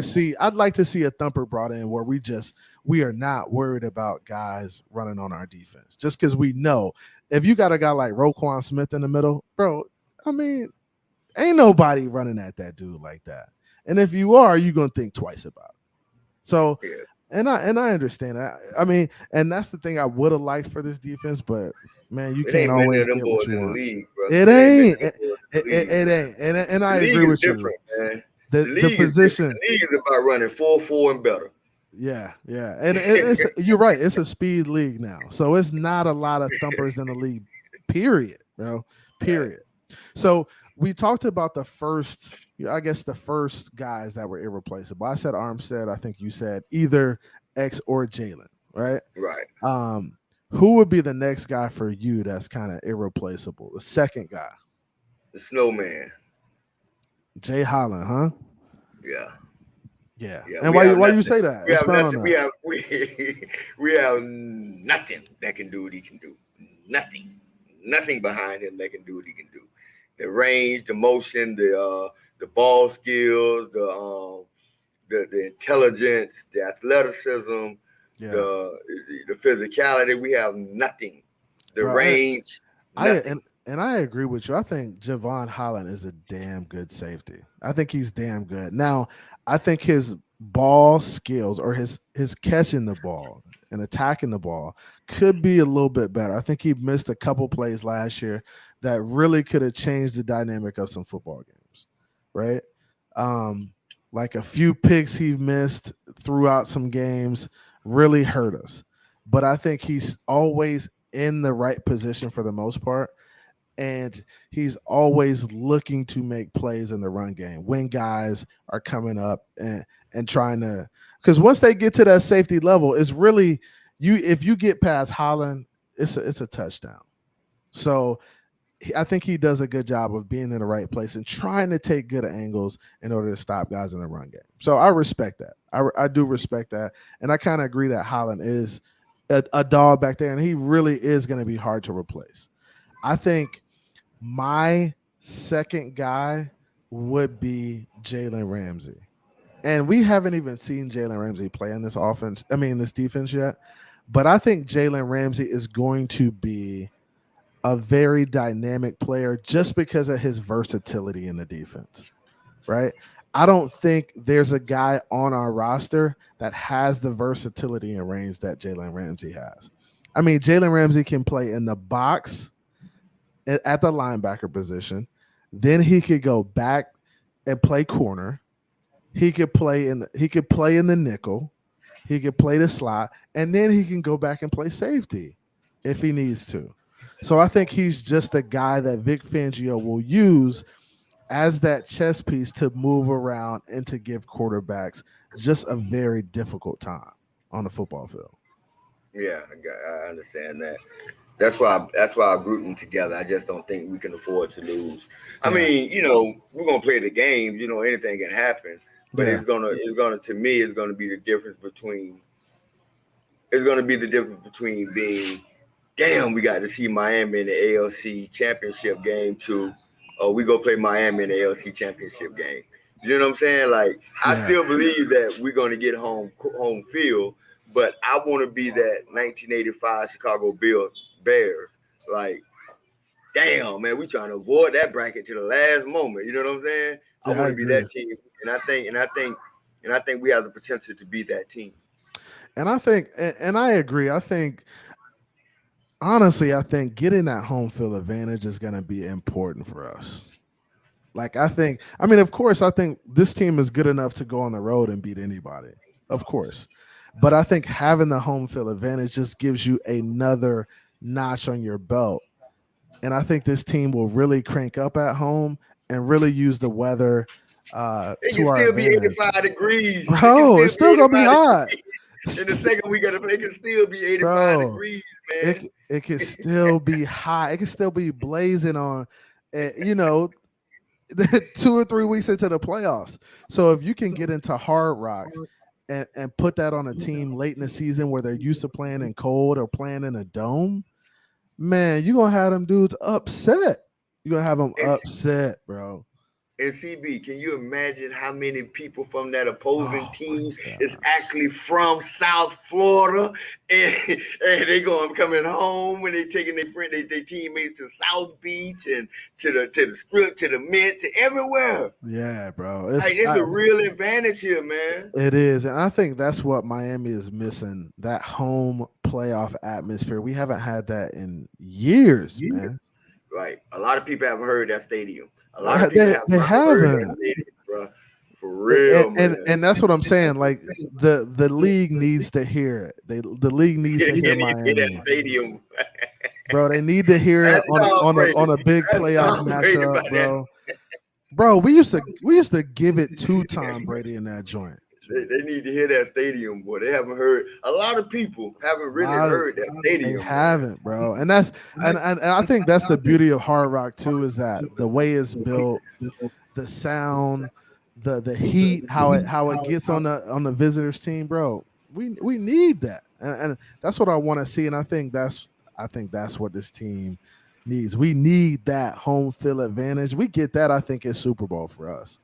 to see a thumper brought in where we are not worried about guys running on our defense just because we know if you got a guy like Roquan Smith in the middle, bro, ain't nobody running at that dude like that. And if you are, you're going to think twice about it. So, and I understand that. And that's the thing I would have liked for this defense, but man, you can't always get what you want. It ain't. It ain't. And I agree with you. Man. The position.
The league is about running 4-4 and better.
Yeah. And it's you're right. It's a speed league now. So it's not a lot of thumpers in the league, period, bro. Period. So we talked about the first guys that were irreplaceable. I said Armstead. I think you said either X or Jalen, right?
Right.
Who would be the next guy for you that's kind of irreplaceable? The second guy.
The snowman.
Jay Holland, huh?
Yeah.
And why you say that?
We have nothing that can do what he can do. Nothing behind him that can do what he can do. The range, the motion, the ball skills, the intelligence, the athleticism, the physicality. We have nothing. The range.
And I agree with you. I think Javon Holland is a damn good safety. I think he's damn good. Now, I think his ball skills or his catching the ball and attacking the ball could be a little bit better. I think he missed a couple plays last year that really could have changed the dynamic of some football games, right? Like a few picks he missed throughout some games really hurt us. But I think he's always in the right position for the most part. And he's always looking to make plays in the run game when guys are coming up and trying to, because once they get to that safety level, it's really if you get past Holland, it's a touchdown. So I think he does a good job of being in the right place and trying to take good angles in order to stop guys in the run game. So I respect that. I do respect that. And I kind of agree that Holland is a dog back there, and he really is going to be hard to replace. I think my second guy would be Jalen Ramsey. And we haven't even seen Jalen Ramsey play in this offense, this defense yet. But I think Jalen Ramsey is going to be a very dynamic player just because of his versatility in the defense, right? I don't think there's a guy on our roster that has the versatility and range that Jalen Ramsey has. Jalen Ramsey can play in the box at the linebacker position. Then he could go back and play corner. He could play in the nickel. He could play the slot, and then he can go back and play safety if he needs to. So I think he's just a guy that Vic Fangio will use as that chess piece to move around and to give quarterbacks just a very difficult time on the football field.
Yeah, I understand that. That's why I group them together. I just don't think we can afford to lose. I mean, we're gonna play the games. Anything can happen, but it's gonna to me it's gonna be the difference between being, damn, we got to see Miami in the ALC championship game to, we go play Miami in the ALC championship game. You know what I'm saying? Like, I still believe that we're gonna get home field, but I want to be that 1985 Chicago Bears. Like, damn, man, we trying to avoid that bracket to the last moment. You know what I'm saying? I want to be that team, and I think we have the potential to be that team.
And I think, and I agree. Honestly, I think getting that home field advantage is going to be important for us. Like, of course, I think this team is good enough to go on the road and beat anybody, of course. But I think having the home field advantage just gives you another notch on your belt. And I think this team will really crank up at home and really use the weather
to our advantage. It can still be 85 degrees.
Bro, it's still going to be hot.
In the second week of the play, it can still be 85 degrees, man.
It can still be hot. It can still be blazing on, 2 or 3 weeks into the playoffs. So if you can get into Hard Rock and put that on a team late in the season where they're used to playing in cold or playing in a dome, man, you're going to have them dudes upset. You're going to have them upset, bro.
And CB, can you imagine how many people from that opposing team is actually from South Florida, and they coming home when they taking their teammates to South Beach and to the Strip, to the Mint, to everywhere.
Yeah, bro,
it's a real advantage here, man.
It is, and I think that's what Miami is missing, that home playoff atmosphere. We haven't had that in years, man.
Right, a lot of people haven't heard that stadium. A lot of people
they haven't,
bro. For real,
and that's what I'm saying. Like the league needs to hear it. The league needs to hear Miami.
That stadium,
bro. They need to hear it on a big playoff matchup, bro. Bro, we used to give it to Tom Brady in that joint.
They need to hear that stadium, boy. They haven't heard. A lot of people haven't really heard that stadium.
They haven't, bro. And that's and I think that's the beauty of Hard Rock too, is that the way it's built, the sound, the heat, how it gets on the visitors team, bro. We need that, and that's what I want to see. And I think that's what this team needs. We need that home field advantage. We get that. I think it's Super Bowl for us.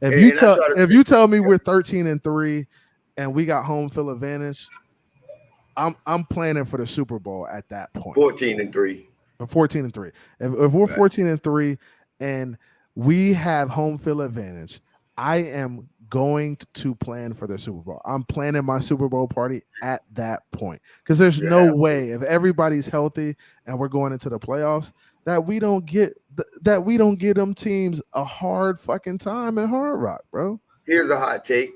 If you tell me we're 13-3 and we got home field advantage, I'm planning for the Super Bowl at that point.
14-3.
14-3. If we're 14-3 and we have home field advantage, I am going to plan for the Super Bowl. I'm planning my Super Bowl party at that point, because there's no way, if everybody's healthy and we're going into the playoffs, that we don't get them teams a hard fucking time at Hard Rock, bro.
Here's a hot take.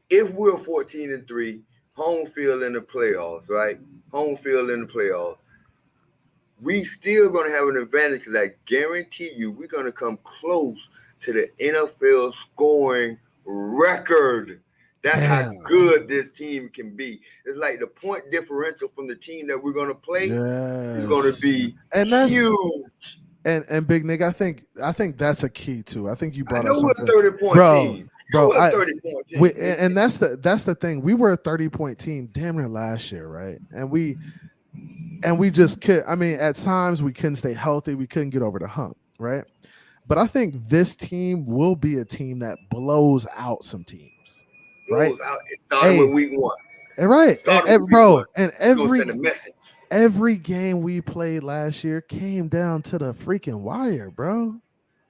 If we're 14-3, home field in the playoffs, right? Home field in the playoffs, we still going to have an advantage because I guarantee you we're going to come close to the NFL scoring record. That's how good this team can be. It's like the point differential from the team that we're going to play is going to be huge.
And Big Nick, I think that's a key too. I think you brought up something.
We're a 30-point team.
Bro,
we're a 30-point team.
And that's the thing. We were a 30-point team damn near last year, right? And we just could. I mean, at times we couldn't stay healthy. We couldn't get over the hump, right? But I think this team will be a team that blows out some teams, right?
Starting with week 1.
Right, bro. And every game we played last year came down to the freaking wire, bro.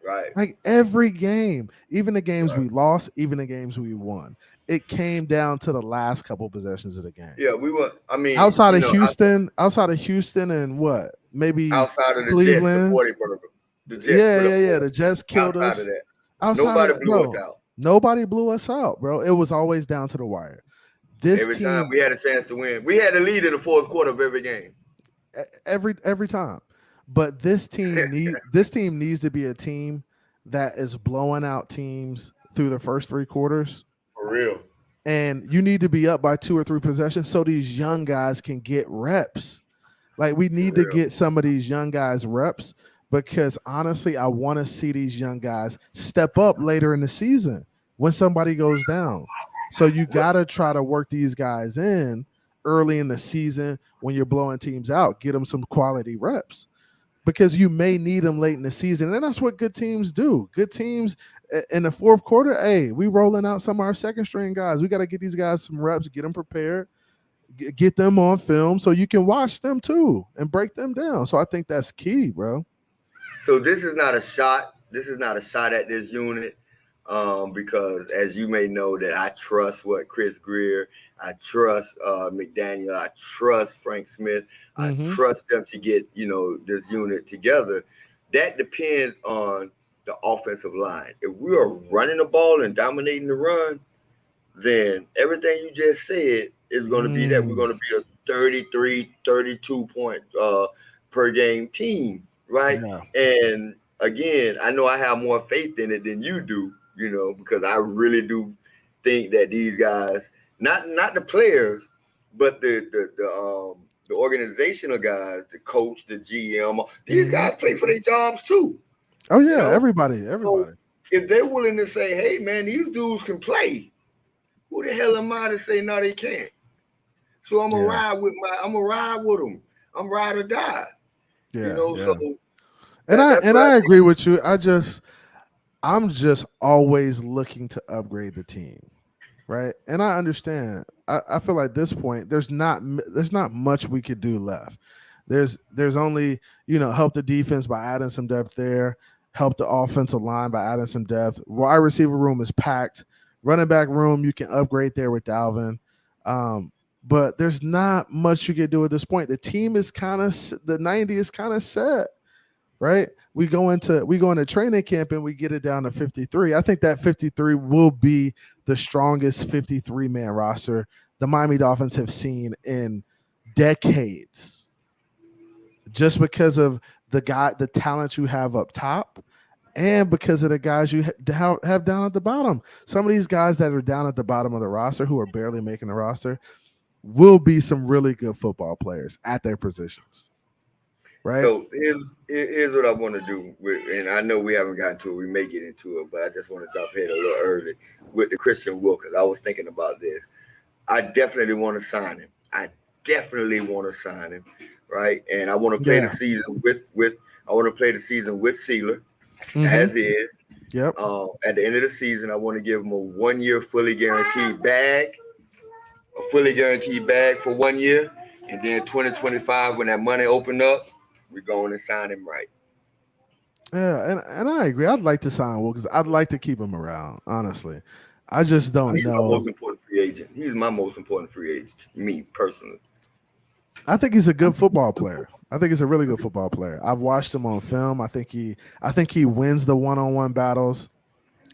Right.
Like every game, even the games we lost, even the games we won, it came down to the last couple possessions of the game.
Yeah, we were. I mean,
outside of Houston, and what? Maybe
outside of the
Cleveland.
Jets,
The Jets killed us.
Nobody blew us out.
Nobody blew us out, bro. It was always down to the wire. Every
time we had a chance to win, we had a lead in the fourth quarter of every game.
Every time. But this team needs to be a team that is blowing out teams through the first 3 quarters.
For real.
And you need to be up by 2 or 3 possessions so these young guys can get reps. Like we need to get some of these young guys reps because honestly, I want to see these young guys step up later in the season when somebody goes down. So you got to try to work these guys in early in the season when you're blowing teams out, get them some quality reps because you may need them late in the season. And that's what good teams do. Good teams in the fourth quarter, hey, we rolling out some of our second string guys. We got to get these guys some reps, get them prepared, get them on film so you can watch them too and break them down. So I think that's key, bro.
So this is not a shot. This is not a shot at this unit. Because as you may know that I trust Chris Greer, I trust McDaniel, I trust Frank Smith, I trust them to get, this unit together. That depends on the offensive line. If we are running the ball and dominating the run, then everything you just said is going to be that we're going to be a 33, 32 point per game team, right? Yeah. And again, I know I have more faith in it than you do. Because I really do think that these guys, not the players, but the organizational guys, the coach, the GM, these guys play for their jobs too.
Oh yeah, everybody.
So if they're willing to say, "Hey man, these dudes can play," who the hell am I to say no they can't? So I'm gonna ride with them. I'm ride or die.
Yeah.
So
I agree with you. I'm just always looking to upgrade the team, right? And I understand. I feel like at this point, there's not much we could do left. There's only, help the defense by adding some depth there, help the offensive line by adding some depth. Wide receiver room is packed. Running back room, you can upgrade there with Dalvin. But there's not much you can do at this point. The team is the 90 is kind of set. Right, we go into training camp and we get it down to 53. I think that 53 will be the strongest 53-man roster the Miami Dolphins have seen in decades. Just because of the talent you have up top, and because of the guys you have down at the bottom. Some of these guys that are down at the bottom of the roster who are barely making the roster will be some really good football players at their positions. Right.
So here's what I want to do and I know we haven't gotten to it. We may get into it, but I just want to jump ahead a little early with the Christian Wilkins. I was thinking about this. I definitely want to sign him. Right. And I want to play the season with Sealer as is.
Yep.
At the end of the season, I want to give him a 1-year fully guaranteed bag for 1 year. And then 2025, when that money opened up, we're going to sign him right.
Yeah, and I agree. I'd like to sign Wilkins. I'd like to keep him around, honestly. I just don't know.
He's my most important free agent. He's my most important free agent, me personally.
I think he's a good football player. I think he's a really good football player. I've watched him on film. I think he wins the one-on-one battles.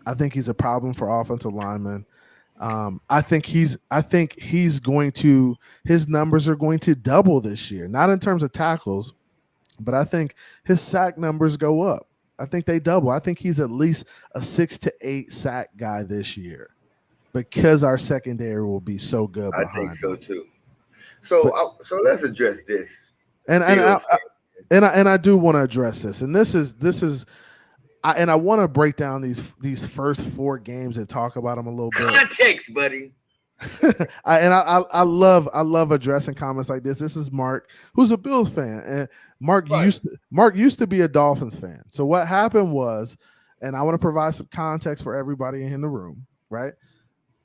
I think he's a problem for offensive linemen. I think his numbers are going to double this year, not in terms of tackles, but I think his sack numbers go up. I think they double. I think he's at least a 6 to 8 sack guy this year because our secondary will be so good
I think
behind
so
him.
too. So
But
so let's address this.
and I do want to address this, and this is I want to break down these first 4 games and talk about them a little bit.
Context, buddy.
I love addressing comments like this. This is Mark, who's a Bills fan, and Mark used to be a Dolphins fan. So what happened was, and I want to provide some context for everybody in the room, right?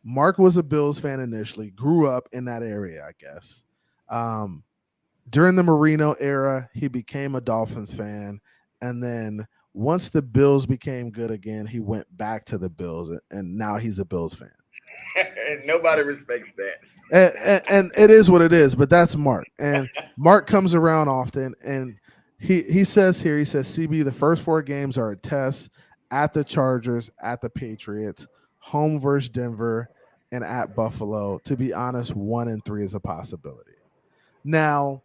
Mark was a Bills fan initially, grew up in that area, I guess. During the Marino era, he became a Dolphins fan, and then once the Bills became good again, he went back to the Bills, and now he's a Bills fan.
Nobody respects that.
And it is what it is, but that's Mark. And Mark comes around often, and he says here, he says, CB, the first 4 games are a test at the Chargers, at the Patriots, home versus Denver, and at Buffalo. To be honest, 1-3 is a possibility. Now,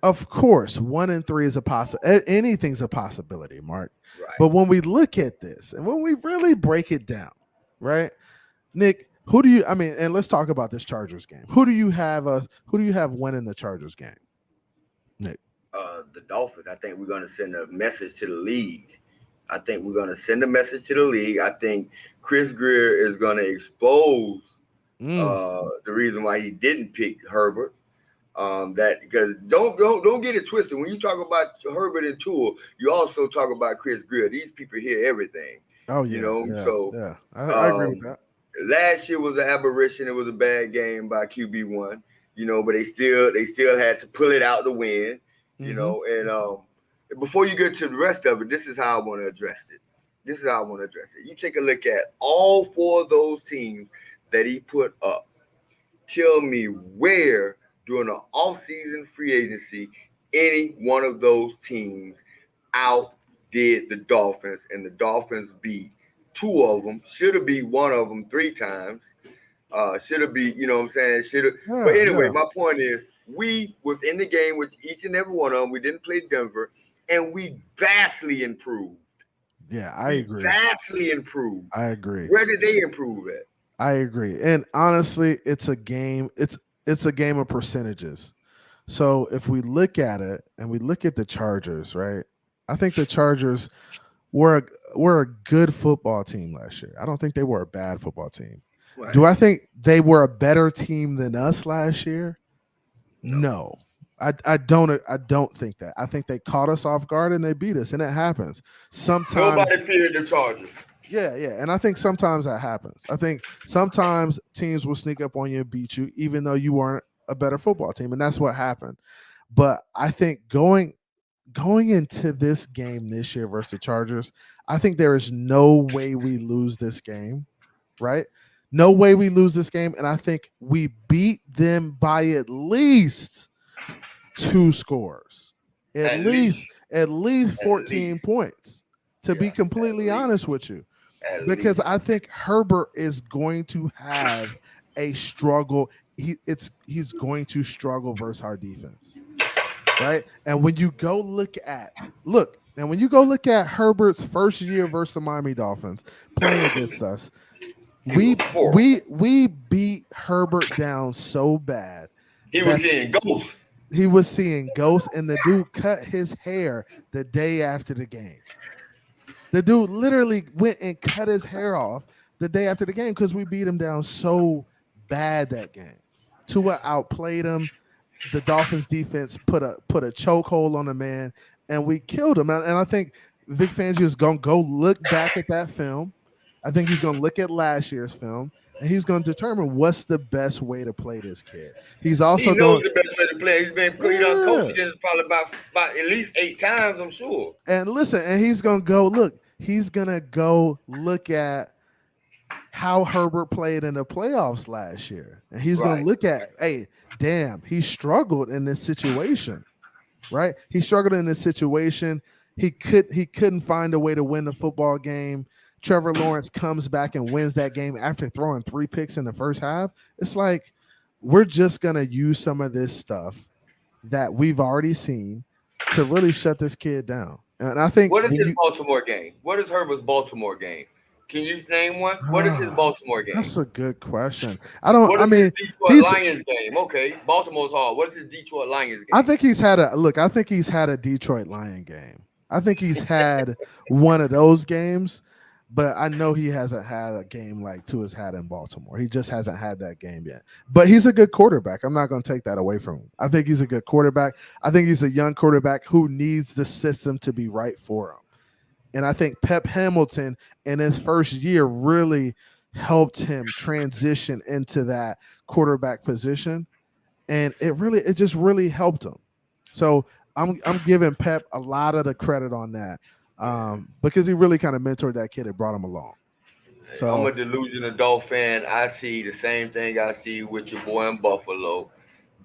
of course, 1-3 is a possibility. Anything's a possibility, Mark.
Right.
But when we look at this and when we really break it down, right, Nick, who do you? I mean, and let's talk about this Chargers game. Who do you have winning the Chargers game, Nick?
The Dolphins. I think we're going to send a message to the league. I think Chris Greer is going to expose the reason why he didn't pick Herbert. That because don't get it twisted. When you talk about Herbert and Tua, you also talk about Chris Greer. These people hear everything.
Oh yeah,
you know.
Yeah,
so
yeah, I agree with that.
Last year was an aberration. It was a bad game by QB1. You know, but they still had to pull it out to win. You know, and before you get to the rest of it, this is how I want to address it. You take a look at all 4 of those teams that he put up. Tell me where during the offseason free agency any one of those teams outdid the Dolphins, and the Dolphins beat 2 of them. Should have beat 1 of them 3 times. Should have beat, you know what I'm saying? Should have. Yeah, but anyway, my point is, we was in the game with each and every one of them. We didn't play Denver, and we vastly improved.
Yeah, I agree.
Vastly improved.
I agree.
Where did they improve at?
I agree. And honestly, it's a game. It's a game of percentages. So if we look at it and we look at the Chargers, right? I think the Chargers were a good football team last year. I don't think they were a bad football team. Right. Do I think they were a better team than us last year? No. I don't think that. I think they caught us off guard and they beat us, and it happens. Sometimes
nobody feared the Chargers.
Yeah. And I think sometimes that happens. I think sometimes teams will sneak up on you and beat you, even though you weren't a better football team, and that's what happened. But I think going into this game this year versus the Chargers, I think there is no way we lose this game, right? No way we lose this game, and I think we beat them by at least 2 scores, at least 14 points. To be completely honest with you, because I think Herbert is going to have a struggle. He's going to struggle versus our defense, right? And when you go look at Herbert's first year versus the Miami Dolphins playing against us, we beat Herbert down so bad.
He was seeing ghosts.
He was seeing ghosts, and the dude cut his hair the day after the game. The dude literally went and cut his hair off the day after the game because we beat him down so bad that game. Tua outplayed him. The Dolphins defense put a chokehold on the man, and we killed him. And I think Vic Fangio is going to go look back at that film. I think he's going to look at last year's film, and he's going to determine what's the best way to play this kid. He knows
the best way to play. He's been coached against probably about at least 8 times, I'm sure.
And listen, and he's going to go look. He's going to go look at how Herbert played in the playoffs last year. And he's going to look at, hey, damn, he struggled in this situation, right? He struggled in this situation. He couldn't find a way to win the football game. Trevor Lawrence comes back and wins that game after throwing 3 picks in the first half. It's like, we're just going to use some of this stuff that we've already seen to really shut this kid down. And I think
What is his Baltimore game? What is Herbert's Baltimore game? Can you name one? What is his Baltimore game?
That's a good question.
What is his Detroit
he's
Lions game? Okay, Baltimore's hard. What is his Detroit Lions game?
I think he's had a Detroit Lion game. I think he's had one of those games, but I know he hasn't had a game like Tua's had in Baltimore. He just hasn't had that game yet. But he's a good quarterback. I'm not going to take that away from him. I think he's a good quarterback. I think he's a young quarterback who needs the system to be right for him. And I think Pep Hamilton in his first year really helped him transition into that quarterback position. And it just really helped him. So I'm giving Pep a lot of the credit on that because he really kind of mentored that kid and brought him along. So
I'm a delusional Dolphin fan. I see the same thing I see with your boy in Buffalo.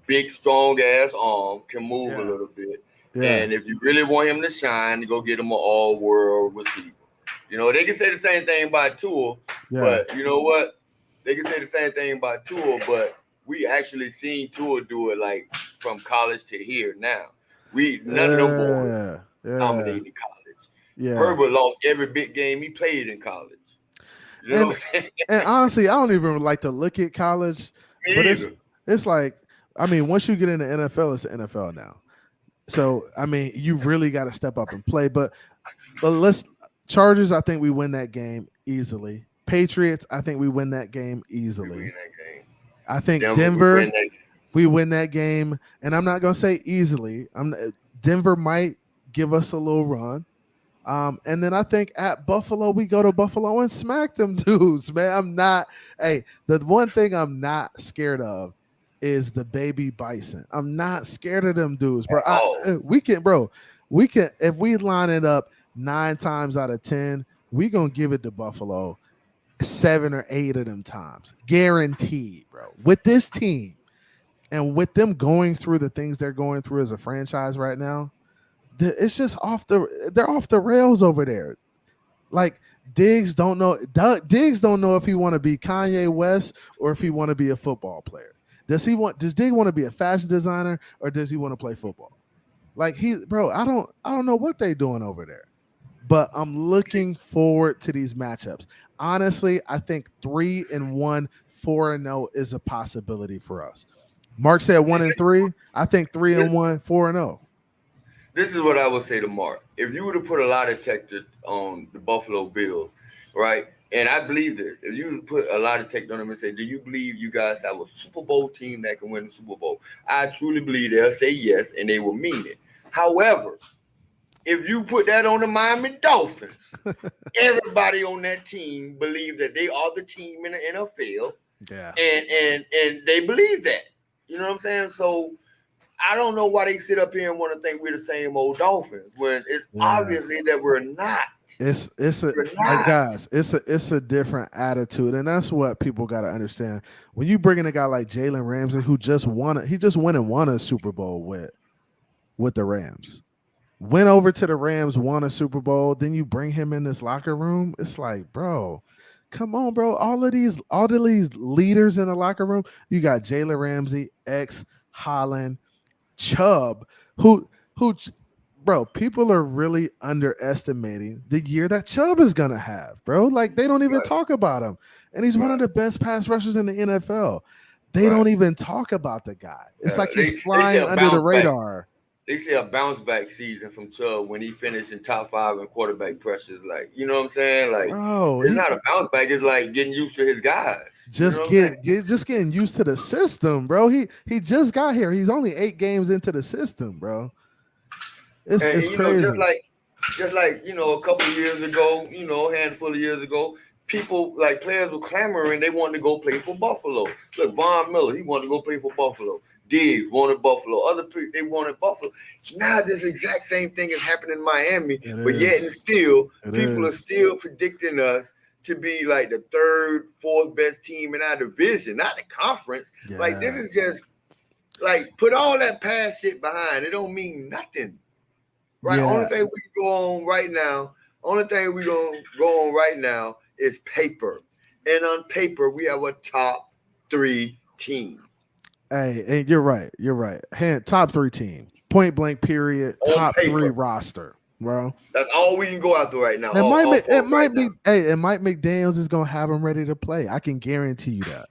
Big, strong ass arm, can move a little bit. Yeah. And if you really want him to shine, go get him an all-world receiver. You know, they can say the same thing about Tua, but you know what? They can say the same thing about Tua, but we actually seen Tua do it like from college to here now. None of them boys dominated college. Yeah. Herbert lost every big game he played in college. You know
and honestly, I don't even like to look at college, but it's like, I mean, once you get in the NFL, it's the NFL now. So, I mean, you really got to step up and play. But Chargers, I think we win that game easily. Patriots, I think we win that game easily. I think Denver, we win that game. And I'm not going to say easily. Denver might give us a little run. And then I think at Buffalo, we go to Buffalo and smack them dudes, man. The one thing I'm not scared of is the baby Bison. I'm not scared of them dudes, bro. We can, if we line it up 9 times out of 10, we gonna give it to Buffalo 7 or 8 of them times, guaranteed, bro. With this team and with them going through the things they're going through as a franchise right now, it's just they're off the rails over there. Like Diggs don't know if he want to be Kanye West or if he want to be a football player. Does Diggs want to be a fashion designer or does he want to play football? Like I don't know what they're doing over there. But I'm looking forward to these matchups. Honestly, I think 3-1, 4-0 is a possibility for us. Mark said 1-3. I think 3-1, 4-0.
This is what I would say to Mark. If you were to put a lie detector on the Buffalo Bills, right? And I believe this. If you would put a lie detector on them and say, do you believe you guys have a Super Bowl team that can win the Super Bowl? I truly believe they'll say yes, and they will mean it. However, if you put that on the Miami Dolphins, everybody on that team believe that they are the team in the NFL.
Yeah.
And they believe that. You know what I'm saying? So I don't know why they sit up here and want to think we're the same old Dolphins when it's obviously that we're not.
It's a different attitude, and that's what people got to understand. When you bring in a guy like Jalen Ramsey, who just went and won a Super Bowl with the Rams, went over to the Rams, won a Super Bowl, then you bring him in this locker room. It's like, bro, come on, bro. All of these leaders in the locker room, you got Jalen Ramsey, Holland, Chubb, who, bro, people are really underestimating the year that Chubb is gonna have, bro. Like they don't even talk about him, and he's one of the best pass rushers in the NFL. They don't even talk about the guy. It's like he's flying under the radar.
They say a bounce back season from Chubb when he finished in top 5 in quarterback pressures. Like, you know what I'm saying? Like, bro, it's not a bounce back. It's like getting used to his guys.
Just getting used to the system, bro. He just got here. He's only 8 games into the system, bro. It's crazy.
Know, just like a couple of years ago, a handful of years ago, people like players were clamoring. They wanted to go play for Buffalo. Look, Von Miller, he wanted to go play for Buffalo. Diggs wanted Buffalo. Other people, they wanted Buffalo. Now this exact same thing is happening in Miami, yet and still, people are still predicting us to be like the 3rd, 4th best team in our division, not the conference. Yeah. Like this is just like put all that past shit behind. It don't mean nothing. Right? Yeah. Only thing we can go on right now is paper. And on paper, we have a top 3 team.
Hey, you're right. Top 3 team. point blank period,
On
top
paper.
3 roster, bro.
That's all we can go after right now.
It might be.
Now.
Hey, and Mike McDaniel's is gonna have him ready to play. I can guarantee you that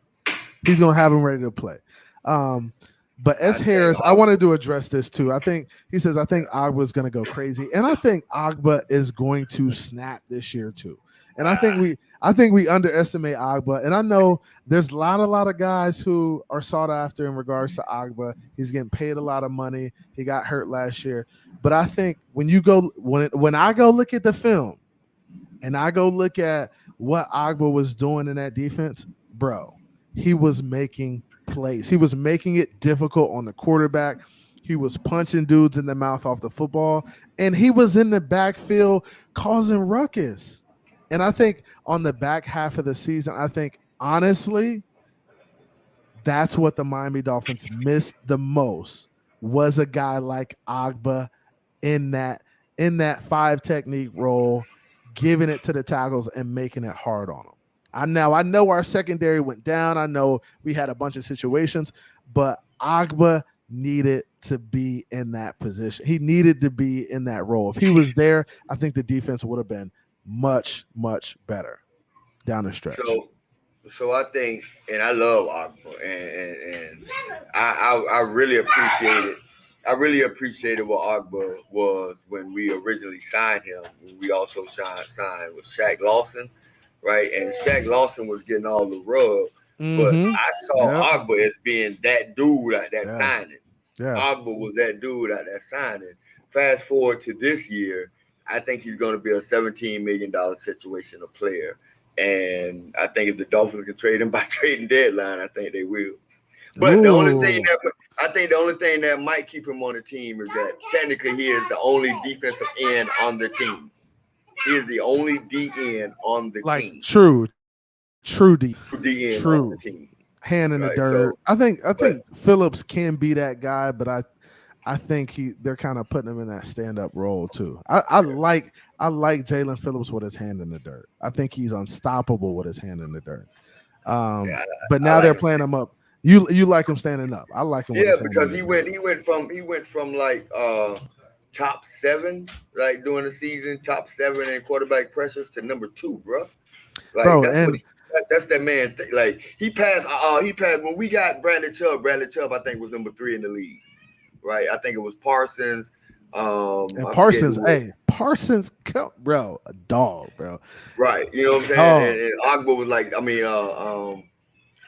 he's gonna have him ready to play. But S. Harris, I wanted to address this too. I think Agba's gonna go crazy, and I think Agba is going to snap this year too. And I think we underestimate Agba. And I know there's a lot of guys who are sought after in regards to Agba. He's getting paid a lot of money. He got hurt last year. But I think when I go look at the film and I go look at what Agba was doing in that defense, bro, he was making plays. He was making it difficult on the quarterback. He was punching dudes in the mouth off the football, and he was in the backfield causing ruckus. And I think on the back half of the season, I think honestly, that's what the Miami Dolphins missed the most, was a guy like Agba in that 5 technique role, giving it to the tackles and making it hard on them. I know our secondary went down. I know we had a bunch of situations, but Agba needed to be in that position. He needed to be in that role. If he was there, I think the defense would have been much, much better down the stretch.
So I think, and I love Agba, and I really appreciate it. I really appreciated what Agba was when we originally signed him. We also signed with Shaq Lawson, right? And Shaq Lawson was getting all the rub, but I saw Agba as being that dude at that signing. Yeah. Agba was that dude at that signing. Fast forward to this year, I think he's going to be a $17 million situational player. And I think if the Dolphins can trade him by trading deadline, I think they will. But the only thing that might keep him on the team is that technically he is the only defensive end on the team. He is the only D end on the team.
True D.
D end on the team.
Hand in the dirt. So, I think Phillips can be that guy, but I think they're kind of putting him in that stand-up role too. I like Jalen Phillips with his hand in the dirt. I think he's unstoppable with his hand in the dirt. But now they're playing him up. You like him standing up. I like him.
Yeah, because he went from like top 7 like during the season, top 7 in quarterback pressures to number 2, bro. Like, bro, that's that man. Like he passed when we got Bradley Chubb. Bradley Chubb, I think, was number 3 in the league. Right, I think it was Parsons.
And Parsons, Parsons, bro, a dog, bro.
Right, you know what I'm saying. And Agba was like,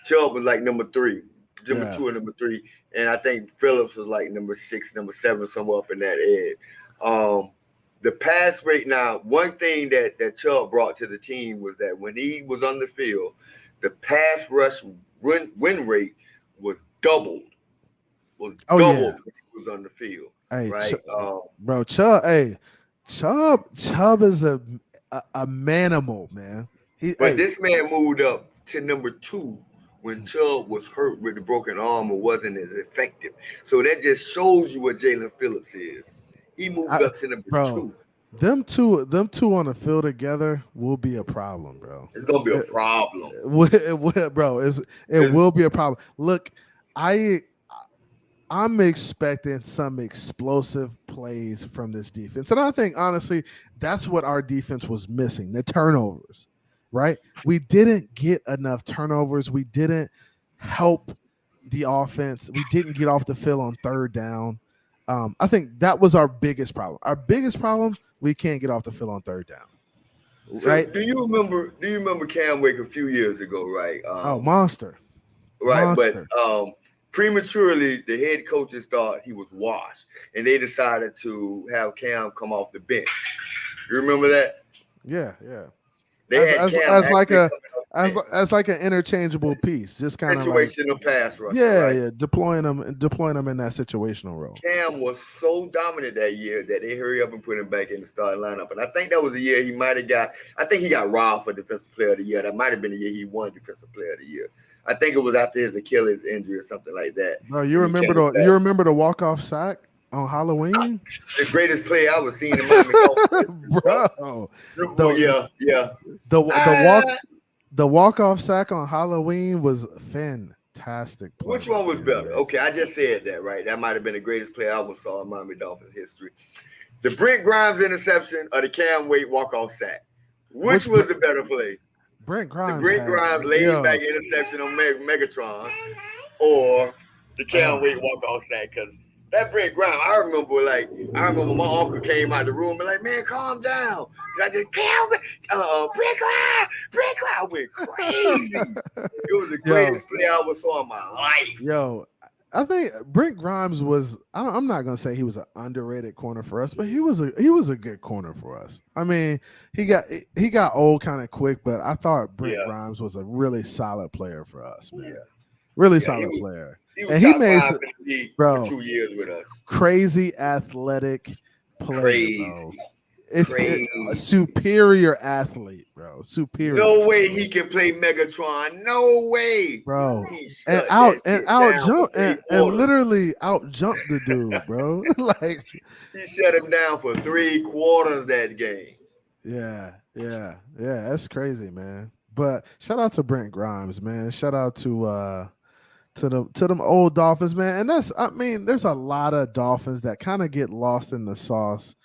Chubb was like number 3, number 2 and number 3, and I think Phillips was like number 6, number 7, somewhere up in that edge. The pass rate now, one thing that Chubb brought to the team was that when he was on the field, the pass rush win rate was doubled. When he was on the field.
Hey,
right?
Bro, Chubb is a manimal, man.
This man moved up to number 2 when Chubb was hurt with the broken arm or wasn't as effective. So that just shows you what Jalen Phillips is. He moved up to number 2.
Them two on the field together will be a problem, bro.
It's gonna be a problem.
It will be a problem. Look, I'm expecting some explosive plays from this defense. And I think, honestly, that's what our defense was missing, the turnovers, right? We didn't get enough turnovers. We didn't help the offense. We didn't get off the field on 3rd down. I think that was our biggest problem. Our biggest problem, we can't get off the field on 3rd down.
So right? Do you remember Cam Wake a few years ago, right?
Monster.
Right,
monster.
But prematurely, the head coaches thought he was washed, and they decided to have Cam come off the bench. You remember that?
Yeah.
They
as like an interchangeable piece, just kind of
situational pass rush.
Yeah, deploying them in that situational role.
Cam was so dominant that year that they hurry up and put him back in the starting lineup, and I think that was the year he might have got. I think he got robbed for Defensive Player of the Year. That might have been the year he won Defensive Player of the Year. I think it was after his Achilles injury or something like that.
Bro, you remember the walk-off sack on Halloween?
The greatest play I was seeing in Miami
bro.
Yeah.
The walk-off sack on Halloween was fantastic. fantastic player.
Which one was better? Okay, I just said that, right? That might have been the greatest play I ever saw in Miami Dolphins history. The Brent Grimes interception or the Cam Wade walk-off sack? Which was the better play?
Brent Grimes.
The Brent Grimes laid back interception on Megatron or the Cam Wade walk-off sack? Because that Brent Grimes, I remember my uncle came out the room and like, man, calm down. And I just, Brent Grimes. I went crazy. It was the greatest play I ever saw in my life.
Yo, I think Brent Grimes was. I'm not gonna say he was an underrated corner for us, but he was a good corner for us. I mean, he got old kind of quick, but I thought Brent Grimes was a really solid player for us, man.
Yeah.
Really solid player.
He made some, for 2 years with us.
Crazy athletic player, bro. It's a superior athlete, bro. Superior.
No way he can play Megatron. No way,
bro. And literally out jumped the dude, bro. Like
he shut him down for 3 quarters that game.
Yeah. That's crazy, man. But shout out to Brent Grimes, man. Shout out to them old Dolphins, man. And there's a lot of Dolphins that kind of get lost in the sauce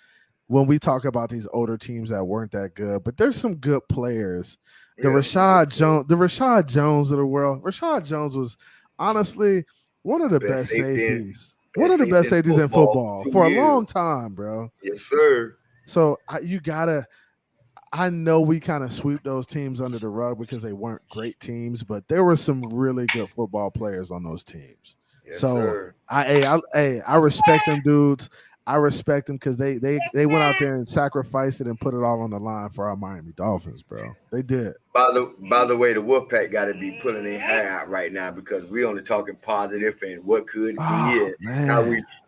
when we talk about these older teams that weren't that good, but there's some good players. The Rashad Jones of the world. Rashad Jones was honestly one of the best safeties. One of the best safeties in football for a long time, bro.
Yes, sir.
So I know we kind of sweep those teams under the rug because they weren't great teams, but there were some really good football players on those teams. Yes, so sir. I respect them dudes. I respect them because they went out there and sacrificed it and put it all on the line for our Miami Dolphins, bro. They did.
By the way, the Wolfpack got to be pulling their hair out right now because we only talking positive and what could be it. How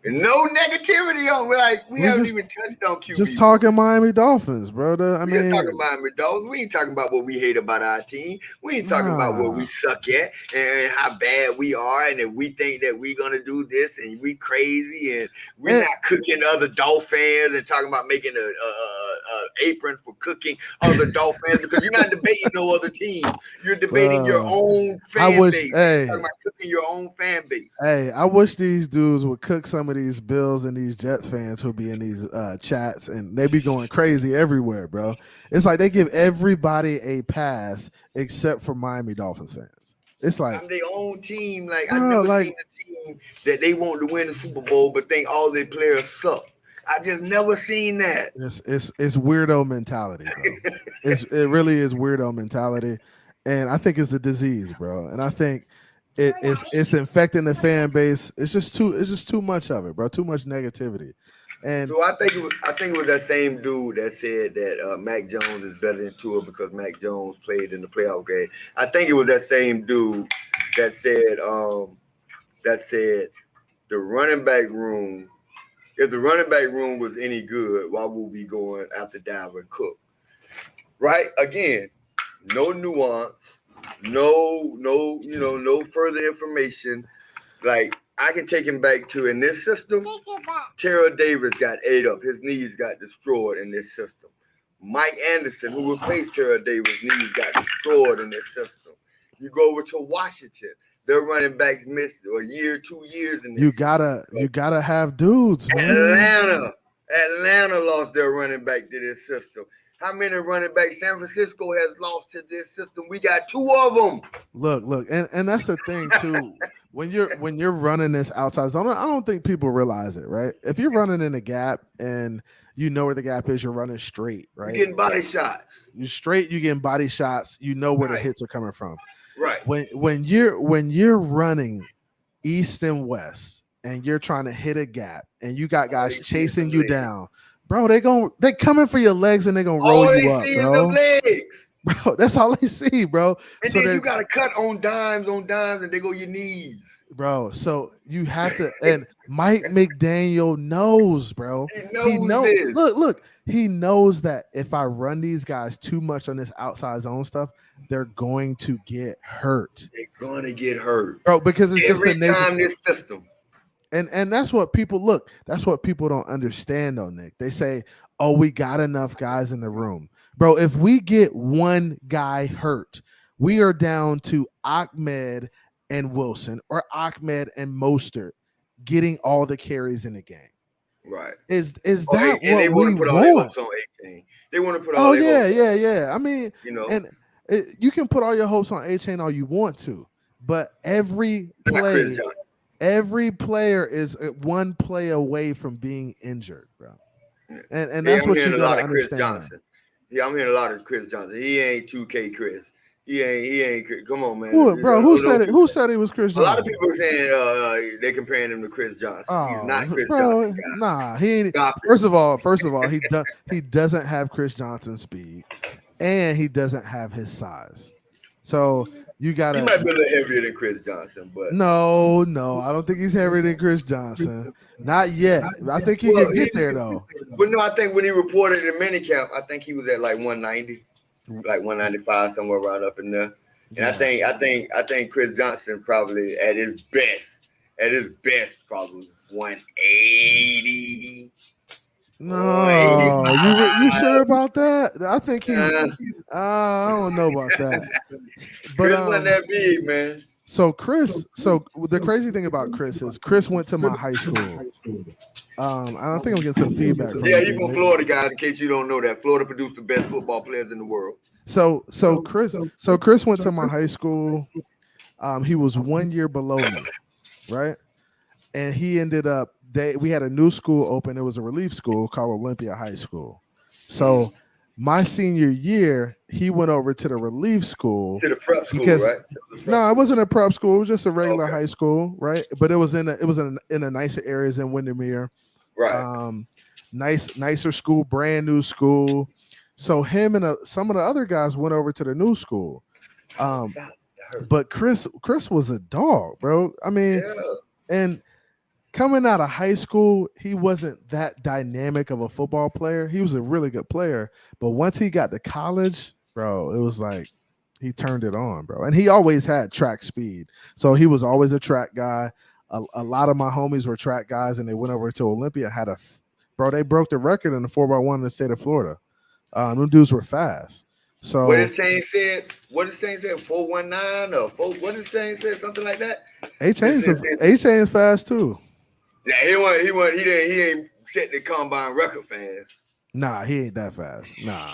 no negativity on. We haven't even touched on QB.
Just talking Miami Dolphins, brother.
We ain't talking Miami Dolphins. We ain't talking about what we hate about our team. We ain't talking about what we suck at and how bad we are, and if we think that we're gonna do this and we crazy and we're not cooking other Dolphins and talking about making a apron for cooking other Dolphins because you're not debating no other team. You're debating your own fan base. You're talking about cooking your own fan base.
Hey, I wish these dudes would cook some of these Bills and these Jets fans who be in these chats and they be going crazy everywhere, bro. It's like they give everybody a pass except for Miami Dolphins fans. It's like
I'm their own team. Like I've never seen a team that they want to win the Super Bowl but think all their players suck. I just never seen that.
It's weirdo mentality, bro. It really is weirdo mentality, and I think it's a disease, bro. And I think it's infecting the fan base. It's just too much of it, bro. Too much negativity. And
so I think it was that same dude that said that Mac Jones is better than Tua because Mac Jones played in the playoff game. I think it was that same dude that said the running back room. If the running back room was any good, why would we going after Dalvin Cook? Right? Again, no nuance, no further information. Like I can take him back to in this system. Terrell Davis got ate up. His knees got destroyed in this system. Mike Anderson, who replaced Terrell Davis' knees got destroyed in this system. You go over to Washington. Their running backs missed a year, 2 years. In this
you gotta have dudes,
man. Atlanta lost their running back to this system. How many running backs San Francisco has lost to this system? We got 2 of them.
Look, and that's the thing too. When you're running this outside zone, I don't think people realize it, right? If you're running in a gap and you know where the gap is, you're running straight, right?
You're getting body shots.
You're getting body shots. You know where the hits are coming from.
Right.
When you're running east and west and you're trying to hit a gap and you got guys chasing you down, bro, they coming for your legs and they're gonna roll you up, bro. Bro, that's all they see, bro.
And so then you gotta cut on dimes, and they go your knees.
Bro, so you have to, and Mike McDaniel knows, bro. He knows. Look, he knows that if I run these guys too much on this outside zone stuff, they're going to get hurt.
They're going to get hurt,
bro, because it's just the nature
of this system.
And that's what people That's what people don't understand, though, Nick. They say, "Oh, we got enough guys in the room, bro." If we get one guy hurt, we are down to Ahmed and Wilson or Ahmed and Mostert getting all the carries in the game.
Right.
Is
and
that
they
what we
put all their
want?
hopes on 18. They want to put all
Oh
their hopes on,
yeah. I mean,
you know,
and you can put all your hopes on A-Chain all you want to, but every
not Chris
play,
Johnson.
every player is one play away from being injured, bro. And
Yeah,
that's
I'm
what
hearing
you
a
got
lot
to
of Chris
understand.
Johnson. Yeah, I'm hearing a lot of Chris Johnson. He ain't 2K Chris. He ain't. Come on, man.
Who said it? Who said he was Chris
A lot of
Johnson?
people are saying they comparing him to Chris Johnson. He's not Chris
bro,
Johnson. Guys.
nah, he ain't.
Stop it.
First of all, he doesn't have Chris Johnson's speed, and he doesn't have his size. So you gotta.
He might be a little heavier than Chris Johnson, but
No, I don't think he's heavier than Chris Johnson. Not yet. I think he can get there though.
But no, I think when he reported in minicamp, I think he was at like 190, like 195, somewhere around up in there. And I think Chris Johnson probably at his best probably 180.
No, you sure about that? I think he's. I don't know about that. But
Chris wasn't that big, man.
So the crazy thing about Chris is Chris went to my high school. I don't think I'm getting some feedback from
Yeah, he's from Florida, guys. In case you don't know that, Florida produced the best football players in the world.
So Chris went to my high school. He was 1 year below me, right? And he ended up. We had a new school open. It was a relief school called Olympia High School. So my senior year, he went over to the relief school.
To the prep school, right?
No, it wasn't a prep school. It was just a regular high school, right? But it was in a nicer areas in Windermere.
Right.
Nicer school, brand new school. So him and some of the other guys went over to the new school. But Chris was a dog, bro. I mean, and coming out of high school, he wasn't that dynamic of a football player. He was a really good player. But once he got to college, bro, it was like he turned it on, bro. And he always had track speed. So he was always a track guy. A lot of my homies were track guys, and they went over to Olympia. They broke the record in the 4x1 in the state of Florida. Them dudes were fast. So
what did Shane said? 419 or 4? What did Shane said? Something like that.
A-Chain's fast too.
Yeah, he didn't set the combine record fans.
Nah, he ain't that fast. Nah,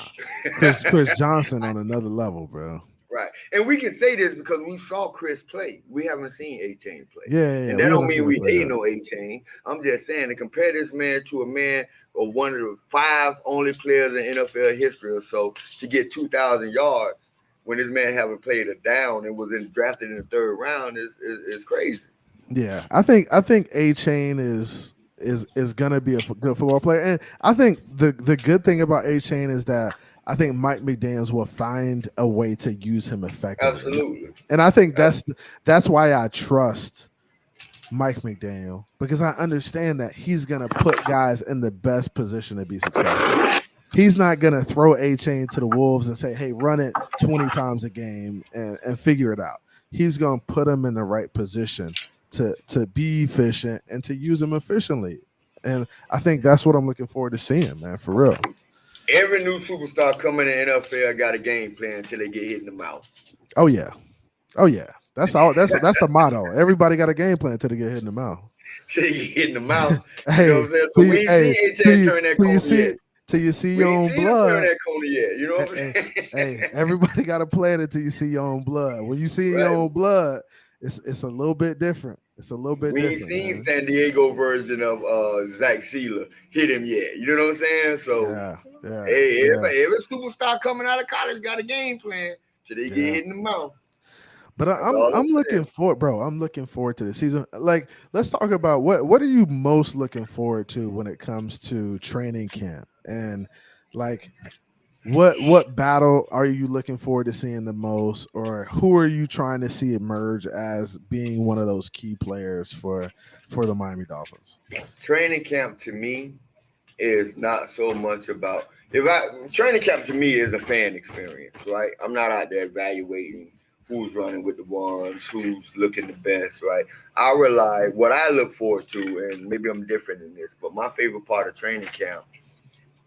Chris Johnson on another level, bro.
Right, and we can say this because we saw Chris play. We haven't seen A-Chain play.
Yeah.
And that don't mean we hate no A-Chain. I'm just saying to compare this man to a man or one of the 5 only players in NFL history or so to get 2,000 yards when this man haven't played a down and was drafted in the 3rd round is crazy.
Yeah, I think A-Chain is gonna be a good football player, and I think the good thing about A-Chain is that I think Mike McDaniel will find a way to use him effectively.
Absolutely,
and I think that's why I trust Mike McDaniel, because I understand that he's gonna put guys in the best position to be successful. He's not gonna throw A-Chain to the wolves and say, "Hey, run it 20 times a game and figure it out." He's gonna put him in the right position to be efficient and to use them efficiently. And I think that's what I'm looking forward to seeing, man, for real.
Every new superstar coming in the NFL got a game plan until they get hit in the mouth.
Oh yeah. That's all. That's the motto. Everybody got a game plan until they get hit in the mouth.
Till they get hit in the mouth.
Hey,
you know what I'm saying?
Till you see your own blood.
You know what I'm saying?
Hey, everybody got a plan until you see your own blood. When you see your own blood, it's a little bit different. It's a little bit different.
We ain't seen San Diego version of Zach Sealer hit him yet. You know what I'm saying? So every superstar coming out of college got a game plan till they get hit in the mouth.
But I'm looking forward, bro. I'm looking forward to the season. Like, let's talk about what are you most looking forward to when it comes to training camp, and like what battle are you looking forward to seeing the most, or who are you trying to see emerge as being one of those key players for the Miami Dolphins?
Training camp to me is not so much about training camp to me is a fan experience, right? I'm not out there evaluating who's running with the ones, who's looking the best, right? What I look forward to, and maybe I'm different in this, but my favorite part of training camp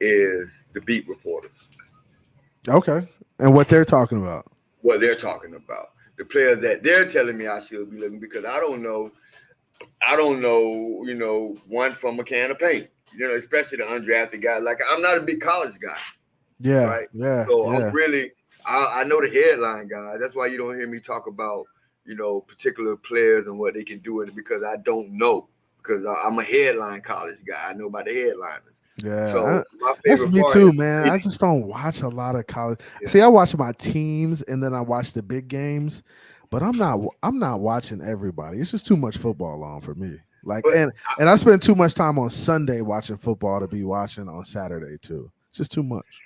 is the beat reporters.
Okay. And what they're talking about.
the players that they're telling me I should be looking, because I don't know, one from a can of paint. Especially the undrafted guy. Like, I'm not a big college guy.
Yeah,
right.
yeah.
So
yeah.
I'm really, I know the headline guys. That's why you don't hear me talk about particular players and what they can do, and because I don't know, because I'm a headline college guy. I know about the headliners.
Yeah,
so my
that's
favorite
me
part
too,
is
man. I just don't watch a lot of college. See, I watch my teams and then I watch the big games, but I'm not watching everybody. It's just too much football on for me. Like, and I spend too much time on Sunday watching football to be watching on Saturday too. It's just too much.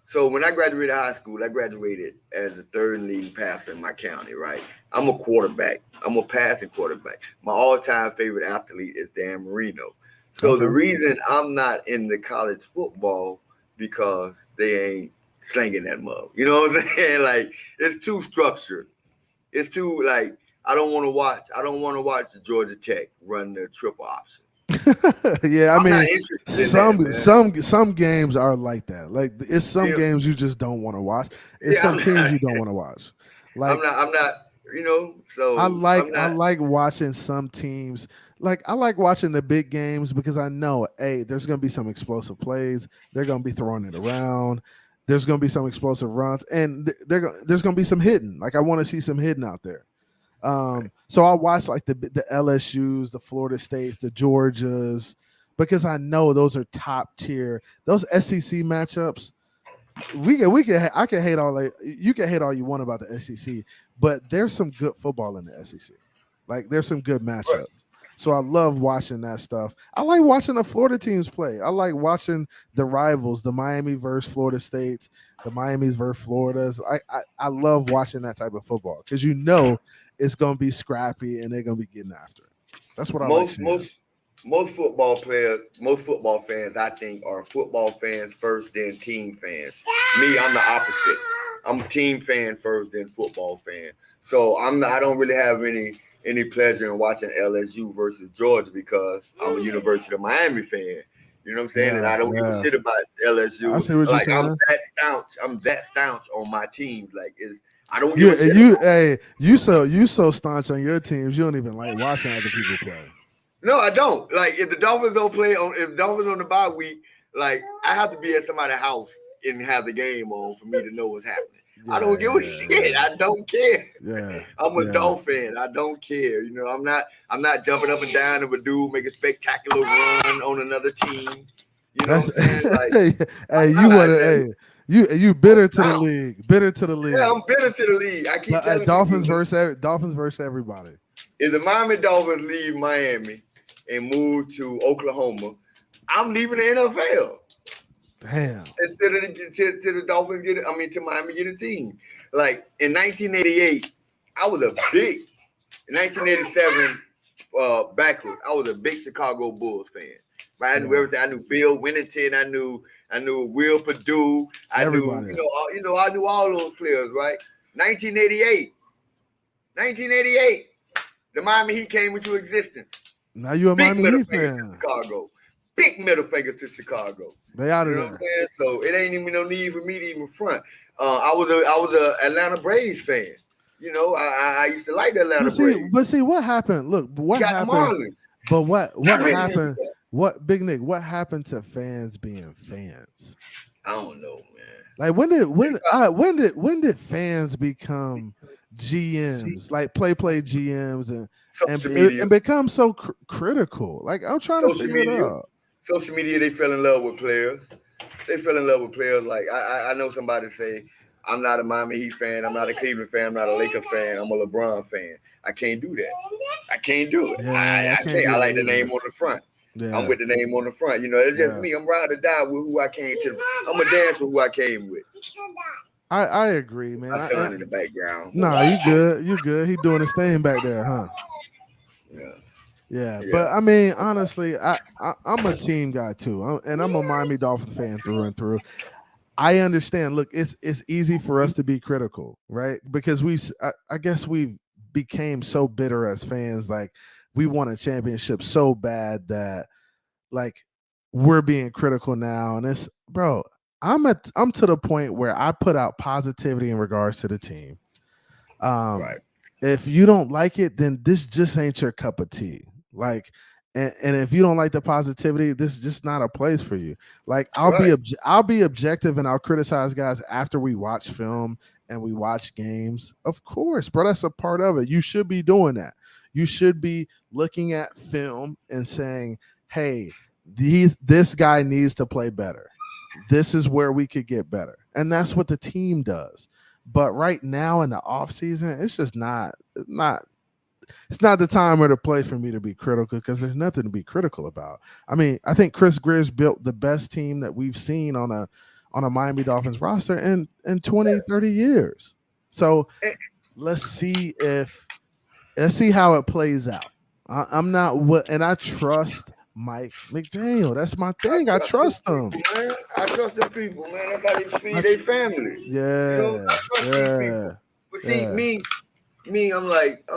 So when I graduated high school, I graduated as the third leading passer in my county, right? I'm a quarterback. I'm a passing quarterback. My all-time favorite athlete is Dan Marino. So the reason I'm not in the college football, because they ain't slinging that mug. You know what I'm saying? Like, it's too structured. It's too, like, I don't want to watch Georgia Tech run the triple option.
Yeah, I mean, some games are like that. Like, it's some games you just don't want to watch. It's some teams you don't want to watch. Like,
I'm not. So
I like watching some teams. Like, I like watching the big games because I know, hey, there's gonna be some explosive plays. They're gonna be throwing it around. There's gonna be some explosive runs, and there's gonna be some hitting. Like, I want to see some hitting out there. So I watch like the LSUs, the Florida States, the Georgias, because I know those are top tier. Those SEC matchups, I can hate you can hate all you want about the SEC, but there's some good football in the SEC. Like, there's some good matchups. Right. So I love watching that stuff. I like watching the Florida teams play. I like watching the rivals, the Miami versus Florida States, the Miamis versus Floridas. I love watching that type of football because it's going to be scrappy and they're going to be getting after it. That's what I like seeing.
Most football fans, I think, are football fans first, then team fans. Me, I'm the opposite. I'm a team fan first, then football fan. So I don't really have any pleasure in watching LSU versus Georgia because I'm a University of Miami fan. You know what I'm saying?
Yeah,
and I don't give a shit about LSU.
I see what you're saying.
I'm that staunch on my teams. Like, I don't give a shit.
You so staunch on your teams, you don't even like watching other people play.
No, I don't. Like, if the Dolphins don't play if the Dolphins on the bye week, like, I have to be at somebody's house and have the game on for me to know what's happening. Yeah, I don't give a shit. I don't care.
Yeah,
I'm a Dolphin fan. I don't care. I'm not jumping up and down if a dude make a spectacular run on another team. You know what I'm saying? Like,
you bitter to the league. Bitter to the league.
Yeah, I'm bitter to the league. I keep telling
Dolphins versus everybody.
If the Miami Dolphins leave Miami and move to Oklahoma, I'm leaving the NFL.
Damn.
Instead of the Dolphins to Miami get a team. Like, in 1988, I was in 1987, backwards, I was a big Chicago Bulls fan. Right? I knew everything. I knew Bill Winnington. I knew Will Perdue. I knew all those players, right? 1988, the Miami Heat came into existence.
Now you're a Miami Heat fan.
Chicago. Big middle fingers to Chicago.
They out of there.
What I'm saying? So it ain't even no need for me to even front. I was a Atlanta Braves fan. I used to like the Atlanta Braves.
But see what happened? Look, what happened? But what happened? What Big Nick? What happened to fans being fans?
I don't know, man.
Like, when did fans become GMs, like play GMs and become so critical? Like, I'm trying to figure it out.
Social media, they fell in love with players. Like, I know somebody say, I'm not a Miami Heat fan. I'm not a Cleveland fan. I'm not a Lakers fan. I'm a LeBron fan. I can't do that. I can't do it.
Yeah,
I like the name on the front.
Yeah.
I'm with the name on the front. It's just me. I'm ride or die with who I came to. I'm a dance with who I came with.
I agree, man.
My son in the background.
Nah, you good. He doing his thing back there, huh? Yeah. But I mean, honestly, I'm a team guy too, and I'm a Miami Dolphins fan through and through. I understand. Look, it's easy for us to be critical, right? Because I guess we became so bitter as fans, like we won a championship so bad that, like, we're being critical now, and it's, bro. I'm to the point where I put out positivity in regards to the team.
Right.
If you don't like it, then this just ain't your cup of tea. Like, and if you don't like the positivity, this is just not a place for you. Like, I'll be objective and I'll criticize guys after we watch film and we watch games. Of course, bro, that's a part of it. You should be doing that. You should be looking at film and saying, hey, this guy needs to play better. This is where we could get better. And that's what the team does. But right now in the offseason, it's just not the time or the place for me to be critical, because there's nothing to be critical about. I mean, I think Chris Greer's built the best team that we've seen on a Miami Dolphins roster in 20, 30 years. So let's see how it plays out. I'm not what, and I trust Mike McDaniel. That's my thing. I trust him.
Man. I trust the people, man. That's how they feed their family.
Yeah.
You know, I trust these people. But see, me, I'm like,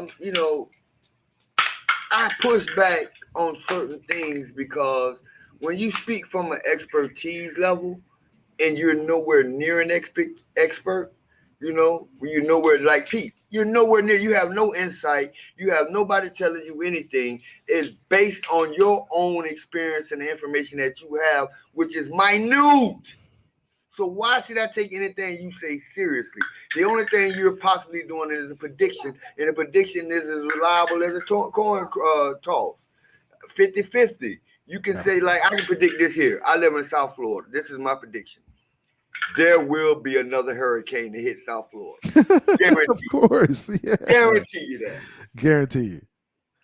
I push back on certain things because when you speak from an expertise level and you're nowhere near an expert, when you're nowhere like Pete, you're nowhere near, you have no insight, you have nobody telling you anything. It's based on your own experience and the information that you have, which is minute. So why should I take anything you say seriously? The only thing you're possibly doing is a prediction, and a prediction is as reliable as a coin toss. 50-50. You can say, like, I can predict this here. I live in South Florida. This is my prediction. There will be another hurricane to hit South Florida. Guarantee.
Of course. Yeah.
Guarantee you that.
Guarantee you.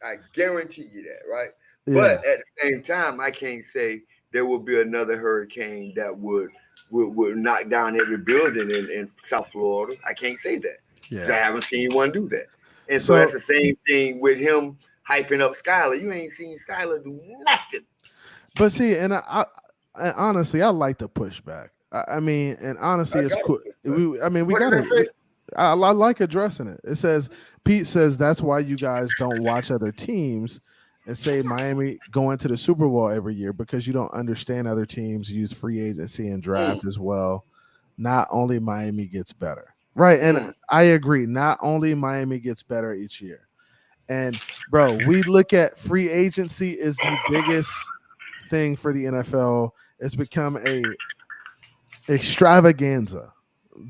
I guarantee you that, right?
Yeah.
But at the same time, I can't say there will be another hurricane that would knock down every building in South Florida. I can't say that.
Yeah.
I haven't seen one do that. And so that's the same thing with him hyping up Skylar. You ain't seen Skylar do nothing.
But see, and I honestly, I like the pushback. I mean, and honestly, it's cool. I like addressing it. It says, Pete says that's why you guys don't watch other teams and say Miami going to the Super Bowl every year, because you don't understand other teams use free agency and draft as well. Not only Miami gets better. Right. And I agree. Not only Miami gets better each year. And bro, we look at free agency is the biggest thing for the NFL. It's become a extravaganza.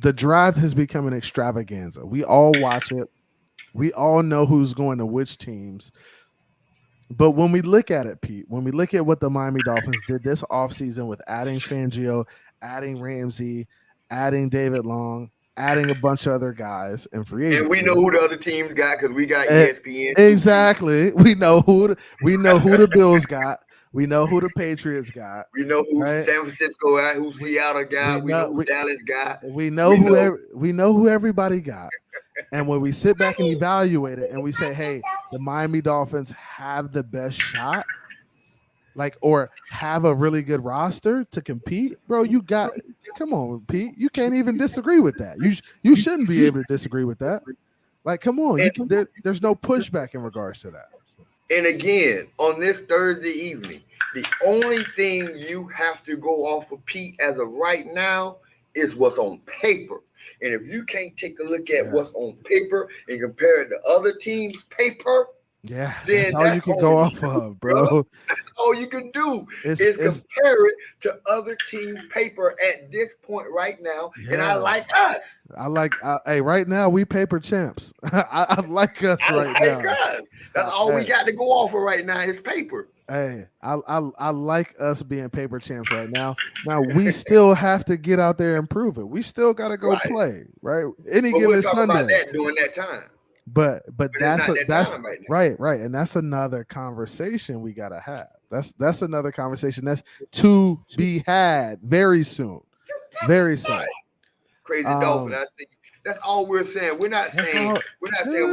The draft has become an extravaganza. We all watch it. We all know who's going to which teams. But when we look at it, Pete, when we look at what the Miami Dolphins did this offseason with adding Fangio, adding Ramsey, adding David Long, adding a bunch of other guys in free agency.
And we know who the other teams got because we got ESPN.
Exactly. We know who the Bills got. We know who the Patriots got.
We know who San Francisco got, who Seattle got. We know who Dallas got.
We know who everybody got. And when we sit back and evaluate it and we say, hey, the Miami Dolphins have the best shot, or have a really good roster to compete, bro, come on, Pete. You can't even disagree with that. You shouldn't be able to disagree with that. Come on. There's no pushback in regards to that.
And again, on this Thursday evening, the only thing you have to go off of, Pete, as of right now is what's on paper. And if you can't take a look at what's on paper and compare it to other teams' paper,
that's all you can go off of, bro.
That's all you can do is compare it to other teams' paper at this point right now. Yeah. And I like us.
Hey, right now we paper champs. I like us now.
Us. That's all we got to go off of right now is paper.
Hey, I like us being paper champs right now. Now we still have to get out there and prove it. We still got to go play, right? Any given Sunday.
About that during that time.
But that's right, and that's another conversation we gotta have. That's another conversation that's to be had very soon. Very soon.
Right. Crazy Dolphin. I think that's all we're saying. We're not saying we're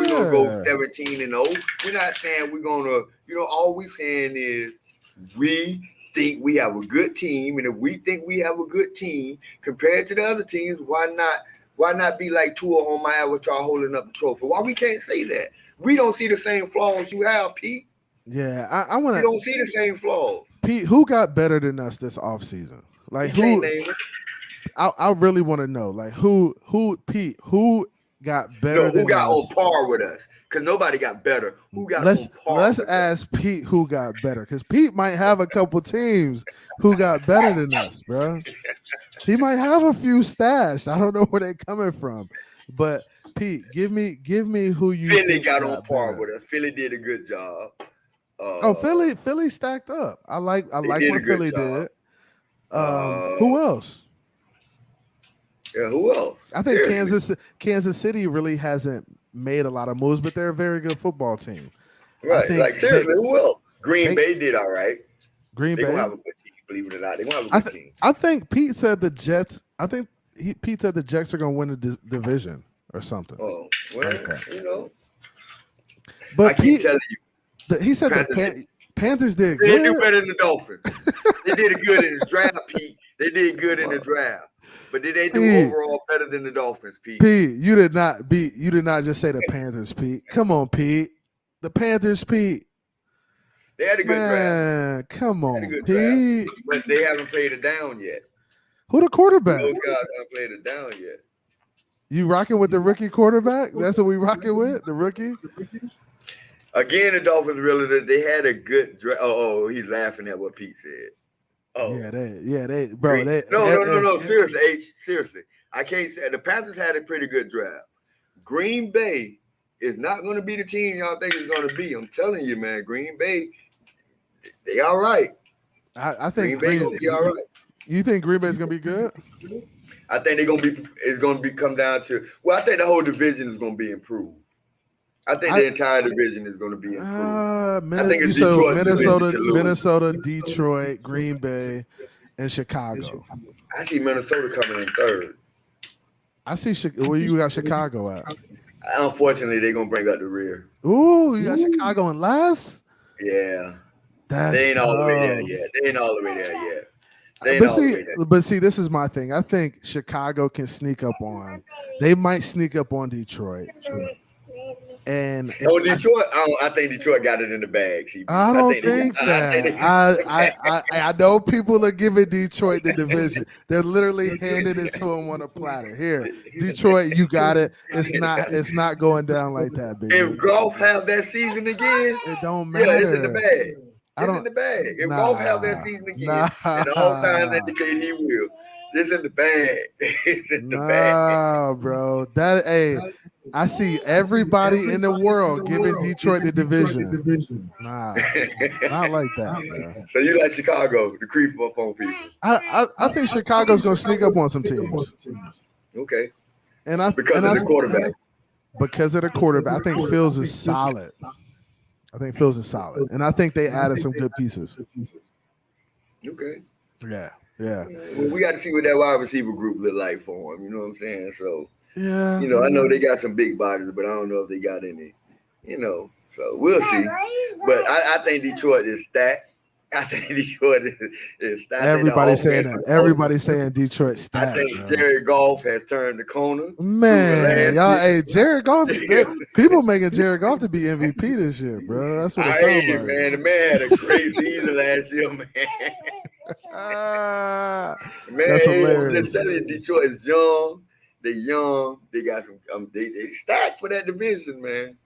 gonna go 17-0. We're not saying we're gonna, all we're saying is we think we have a good team, and if we think we have a good team compared to the other teams, why not be like Tua on my avatar holding up the trophy? Why we can't say that? We don't see the same flaws you have, Pete.
Yeah, I want to.
We don't see the same flaws.
Pete, who got better than us this offseason? Who? I really want to know. Pete, who got better
who
than
got
us.
on par with us? Because nobody got better. Who got
Let's
on par?
let's
with
ask Pete who got better, because Pete might have a couple teams who got better than us, bro. He might have a few stashed. I don't know where they're coming from, but Pete, give me who you
Philly
think
got on par
better.
with us. Philly did a good job.
Philly stacked up. I like
did
what
a good
Philly
job.
did. Who else?
Yeah, who else?
I think
Seriously.
Kansas City really hasn't made a lot of moves, but they're a very good football team.
Right.
I think
Like seriously, who else? Green Bay did all right.
Green
They're
Bay.
gonna have a good team, believe it or not. They're gonna have a good team.
I think Pete said the Jets. Pete said the Jets are gonna win the division or something.
Oh, well,
okay.
But I keep telling you,
he said Panthers did good.
They do better than the Dolphins. They did good in the draft, Pete. They did good in the draft. But did they do overall better than the Dolphins, Pete?
Pete, you did not just say the Panthers, Pete. Come on, Pete. The Panthers, Pete.
They had a good draft.
Come on, Pete.
Draft, but they haven't played it down yet.
Who the quarterback?
Those guys haven't played it down yet.
You rocking with the rookie quarterback? That's what we rocking with? The rookie?
Again, the Dolphins really they had a good draft. Oh, he's laughing at what Pete said. Oh,
they, bro.
No. Seriously, H. Seriously, I can't say the Panthers had a pretty good draft. Green Bay is not going to be the team y'all think it's going to be. I'm telling you, man. Green Bay, they all right.
I think
Green Bay going to be all right.
You think Green Bay's going to be good?
I think they're going to be. It's going to be come down to. Well, I think the whole division is going to be improved. I think the entire division is going to be improved. I think it's
Minnesota, Detroit, Green Bay, and Chicago.
I see Minnesota coming in third.
I see where you got Chicago at.
Unfortunately, they're going to bring up the rear.
Ooh, you got Chicago in last?
Yeah.
That's
they ain't
tough.
all the way there yet. They ain't all the way there yet.
But see, this is my thing. I think Chicago can sneak up on. They might sneak up on Detroit. And
Detroit, I think Detroit got it in the bag.
I don't think that. I know people are giving Detroit the division. They're literally handing it to them on a platter. Here, Detroit, you got it. It's not going down like that, baby.
If Golf have that season again,
it don't matter.
Yeah, it's in the bag. It's in the bag. If Golf have that season again, and all signs indicate he will. It's in the bag. It's in the bag.
Bro. I see everybody in the world giving Detroit the division. Nah, not like that, bro.
So you like Chicago to creep up on people?
I think Chicago's gonna sneak up on some teams.
Okay.
Because
of the quarterback.
Because of the quarterback, I think Phils is solid. And I think they added some good pieces.
Okay.
Yeah.
Well, we got to see what that wide receiver group look like for him. You know what I'm saying? So,
yeah.
I know they got some big bodies, but I don't know if they got any. So we'll see. But I think Detroit is stacked. I think Detroit is stacked.
Everybody's saying that. Everybody's saying Detroit stacked.
I think Jared Goff has turned the corner.
Man, y'all, Jared Goff. People making Jared Goff to be MVP this year, bro. That's what it sounds like.
Man, the man had a great season last year, man. Man,
that's hilarious.
Just telling you, Detroit is young. They're young. They got some. They stacked for that division, man.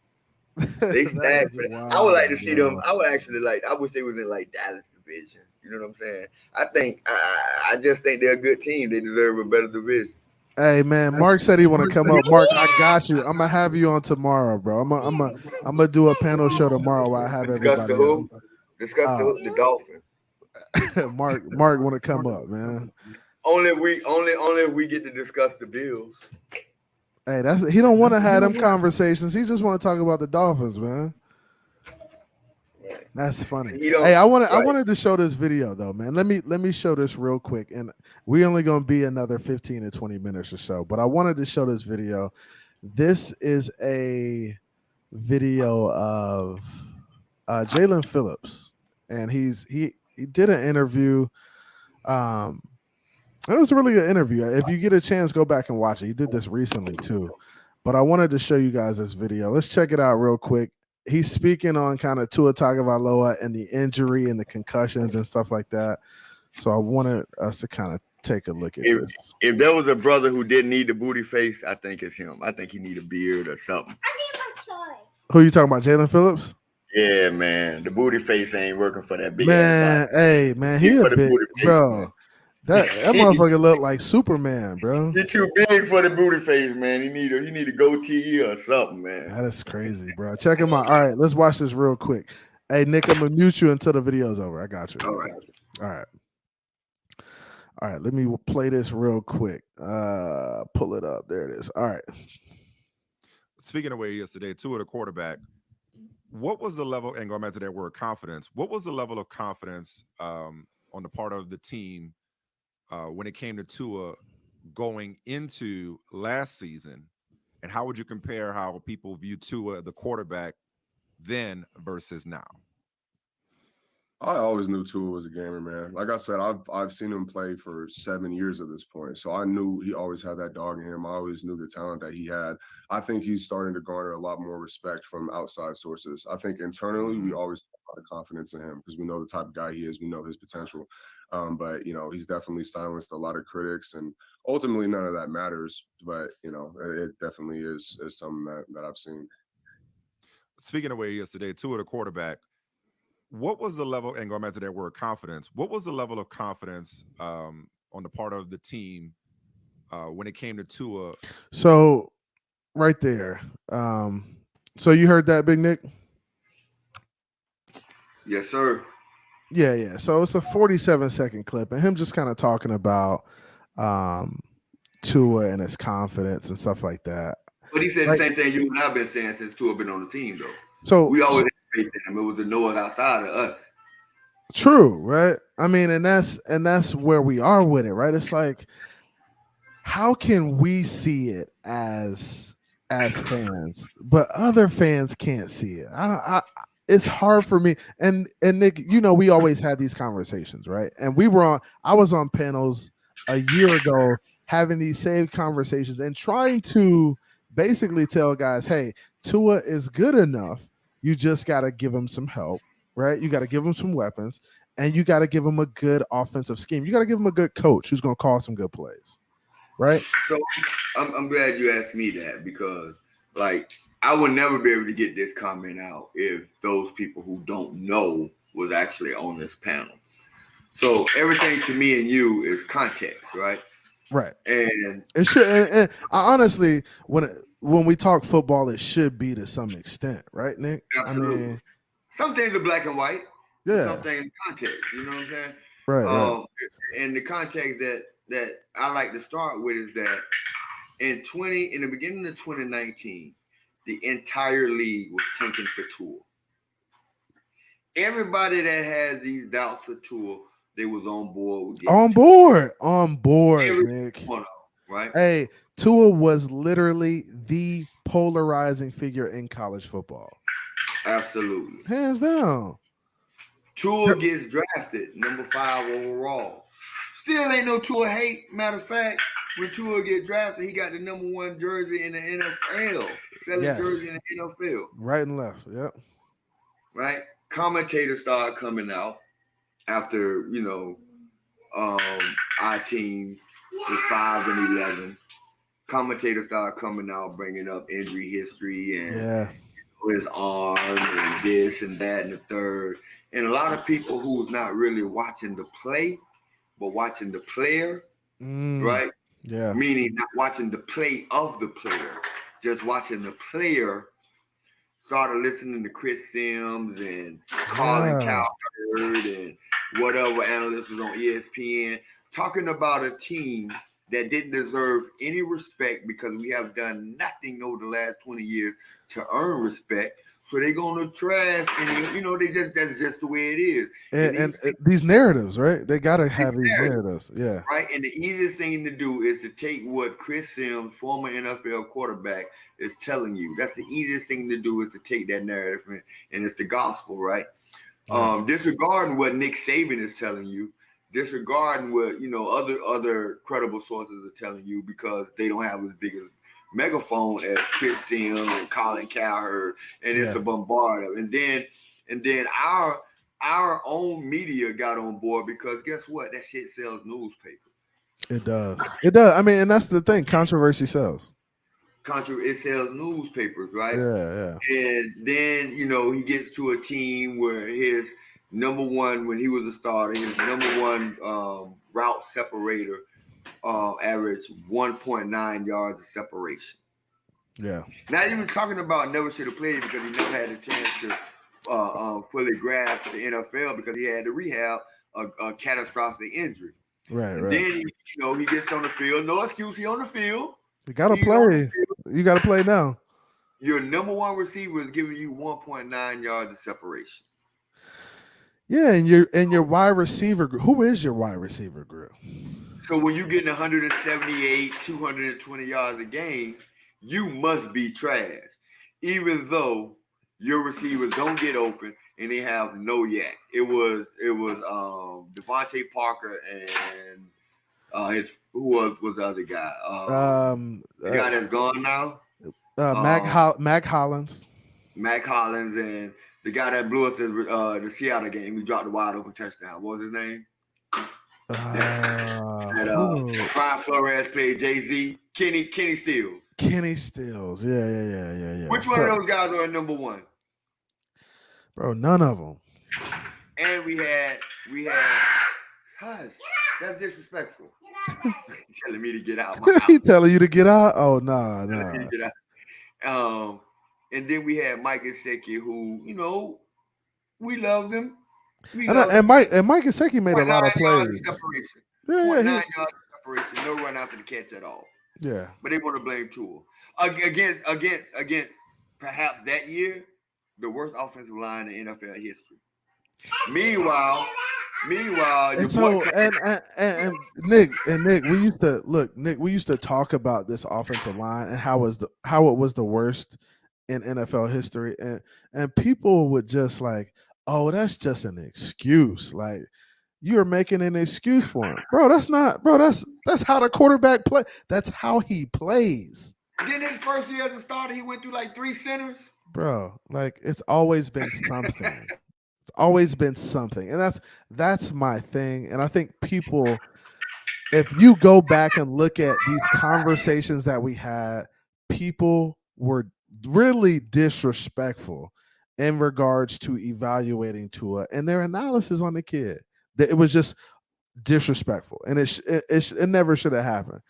They stacked. I would like to see them. I would actually like. I wish they was in like Dallas division. You know what I'm saying? I just think they're a good team. They deserve a better division.
Hey man, Mark said he want to come up. Mark, I got you. I'm gonna have you on tomorrow, bro. I'm gonna do a panel show tomorrow where I have everybody.
Discuss the Dolphins.
Mark want to come up, man.
Only if we get to discuss the Bills.
Hey, he don't want to have them conversations. He just want to talk about the Dolphins, man. That's funny. Hey, I wanted to show this video though, man. Let me show this real quick, and we only gonna be another 15 to 20 minutes or so. But I wanted to show this video. This is a video of Jalen Phillips, and he did an interview. It was a really good interview. If you get a chance, go back and watch it. He did this recently too. But I wanted to show you guys this video. Let's check it out real quick. He's speaking on kind of Tua Tagovailoa and the injury and the concussions and stuff like that. So I wanted us to kind of take a look at this.
If there was a brother who didn't need the booty face, I think it's him. I think he need a beard or something.
Who you talking about, Jalen Phillips?
Yeah, man. The booty face ain't working for that big
man.
ass body.
Hey, man, he a big bro.
Man.
That motherfucker look like Superman, bro.
He's too big for the booty face, man. He need a goatee or something, man.
That is crazy, bro. Check him out. All right, let's watch this real quick. Hey, Nick, I'm gonna mute you until the video's over. I got you.
All right.
All right, let me play this real quick. Pull it up. There it is. All right.
Speaking of where he is today, Tua, the quarterback, what was the level, and going back to that word confidence, what was the level of confidence on the part of the team when it came to Tua going into last season? And how would you compare how people view Tua, the quarterback, then versus now?
I always knew Tua was a gamer, man. Like I said, I've seen him play for 7 years at this point. So I knew he always had that dog in him. I always knew the talent that he had. I think he's starting to garner a lot more respect from outside sources. I think internally, we always have a lot of confidence in him because we know the type of guy he is. We know his potential. But, he's definitely silenced a lot of critics. And ultimately, none of that matters. But, it definitely is something that I've seen.
Speaking of where he is today, Tua, the quarterback, what was the level, and going back to that word confidence, what was the level of confidence on the part of the team when it came to Tua?
So right there. So you heard that, Big Nick?
Yes, sir.
Yeah. So it's a 47-second clip and him just kind of talking about Tua and his confidence and stuff like that.
But he said the same thing you and I've been saying since Tua been on the team, though.
So
we always had faith in him. It was the Noah outside of us.
True, right? I mean, and that's where we are with it, right? It's like, how can we see it as fans, but other fans can't see it? It's hard for me. And Nick, we always had these conversations, right? And I was on panels a year ago having these same conversations and trying to basically tell guys, hey, Tua is good enough. You just got to give him some help, right? You got to give him some weapons, and you got to give him a good offensive scheme. You got to give him a good coach who's going to call some good plays, right?
So I'm glad you asked me that because, I would never be able to get this comment out if those people who don't know was actually on this panel. So everything to me and you is context, right?
Right.
And
it should. And honestly, when we talk football, it should be to some extent, right, Nick?
Absolutely. I mean, some things are black and white.
Yeah.
Some things context. You know what I'm saying?
Right.
And the context that I like to start with is that in the beginning of 2019, the entire league was tanking for Tua. Everybody that has these doubts for Tua, they was on board.
On board, Nick.
Right?
Hey, Tua was literally the polarizing figure in college football.
Absolutely.
Hands down.
Tua gets drafted number 5 overall. Still ain't no Tua hate. Matter of fact, when Tua get drafted, he got the number 1 jersey in the NFL. Selling jersey in the NFL.
Right and left. Yep.
Right? Commentators started coming out after, our team was 5-11. Commentators started coming out, bringing up injury history and his arm and this and that and the third. And a lot of people who's not really watching the play, but watching the player, right?
Yeah.
Meaning not watching the play of the player, just watching the player, started listening to Chris Sims and Colin Cowherd and whatever analyst was on ESPN, talking about a team that didn't deserve any respect because we have done nothing over the last 20 years to earn respect. So they're gonna trash, and that's just the way it is.
And these narratives, right? They gotta have these narratives, yeah.
Right. And the easiest thing to do is to take what Chris Sims, former NFL quarterback, is telling you. That's the easiest thing to do is to take that narrative and it's the gospel, right? Disregarding what Nick Saban is telling you, disregarding what other credible sources are telling you because they don't have as big a megaphone as Chris Sims and Colin Cowherd, and it's a bombardment. And then our our own media got on board because guess what? That shit sells newspapers.
It does. It does. I mean, and that's the thing. Controversy sells.
It sells newspapers, right?
Yeah.
And then he gets to a team where his number one, when he was a starter, his number one route separator averaged 1.9 yards of separation.
Yeah.
Not even talking about never should have played because he never had a chance to fully grasp the NFL because he had to rehab a catastrophic injury.
Right.
And then he gets on the field. No excuse, he on the field.
You gotta play. You gotta play now.
Your number one receiver is giving you 1.9 yards of separation.
Yeah, and your wide receiver group. Who is your wide receiver group?
So when you're getting 178, 220 yards a game, you must be trash. Even though your receivers don't get open and they have no yak. It was Devontae Parker and who was the other guy? The guy that's gone now.
Mac Hollins.
Mac Hollins and the guy that blew us the Seattle game. He dropped the wide open touchdown. What was his name? Brian Flores played Jay-Z. Kenny Stills.
Kenny Stills. Yeah.
Which one of those guys are number one?
Bro, none of them.
And we had hush. That's disrespectful. Telling me to get out.
He telling you to get out? Oh nah.
And then we had Mike Gesicki, who we loved him.
And Mike Gesicki made a lot of plays.
Yeah, 9 yards of separation, no run after the catch at all.
Yeah,
but they want to blame Tua against perhaps that year the worst offensive line in NFL history. Meanwhile,
and so and Nick, we used to talk about this offensive line and how it was the worst in NFL history, and people would just like, oh, that's just an excuse. Like, you're making an excuse for him, bro. That's how the quarterback play. That's how he plays.
Then his first year as a starter, he went through like 3 centers.
Bro, like, it's always been something. It's always been something, and that's my thing. And I think people, if you go back and look at these conversations that we had, people were really disrespectful in regards to evaluating Tua and their analysis on the kid. It was just disrespectful, and it never should have happened.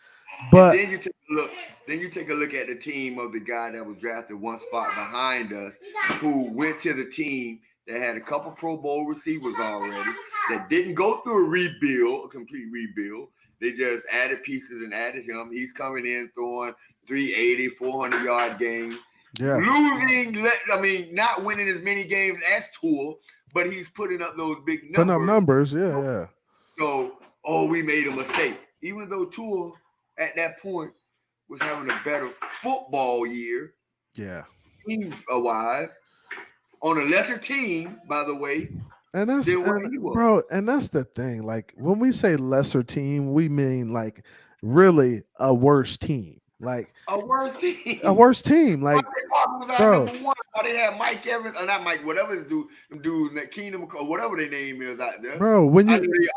But
then you take a look at the team of the guy that was drafted one spot behind us, who went to the team that had a couple Pro Bowl receivers already, that didn't go through a complete rebuild. They just added pieces and added him. He's coming in throwing 380, 400-yard games.
Yeah.
Not winning as many games as Tua, but he's putting up those big numbers.
Putting up numbers, yeah.
So, we made a mistake. Even though Tua, at that point, was having a better football year.
Yeah.
Team-wise, on a lesser team, by the way.
And that's the thing. Like, when we say lesser team, we mean like really a worse team. Like
a worse team.
Like, bro,
they had Mike Evans, or not Mike, whatever the dudes that Keenum, or whatever their name is out there.
Bro,
I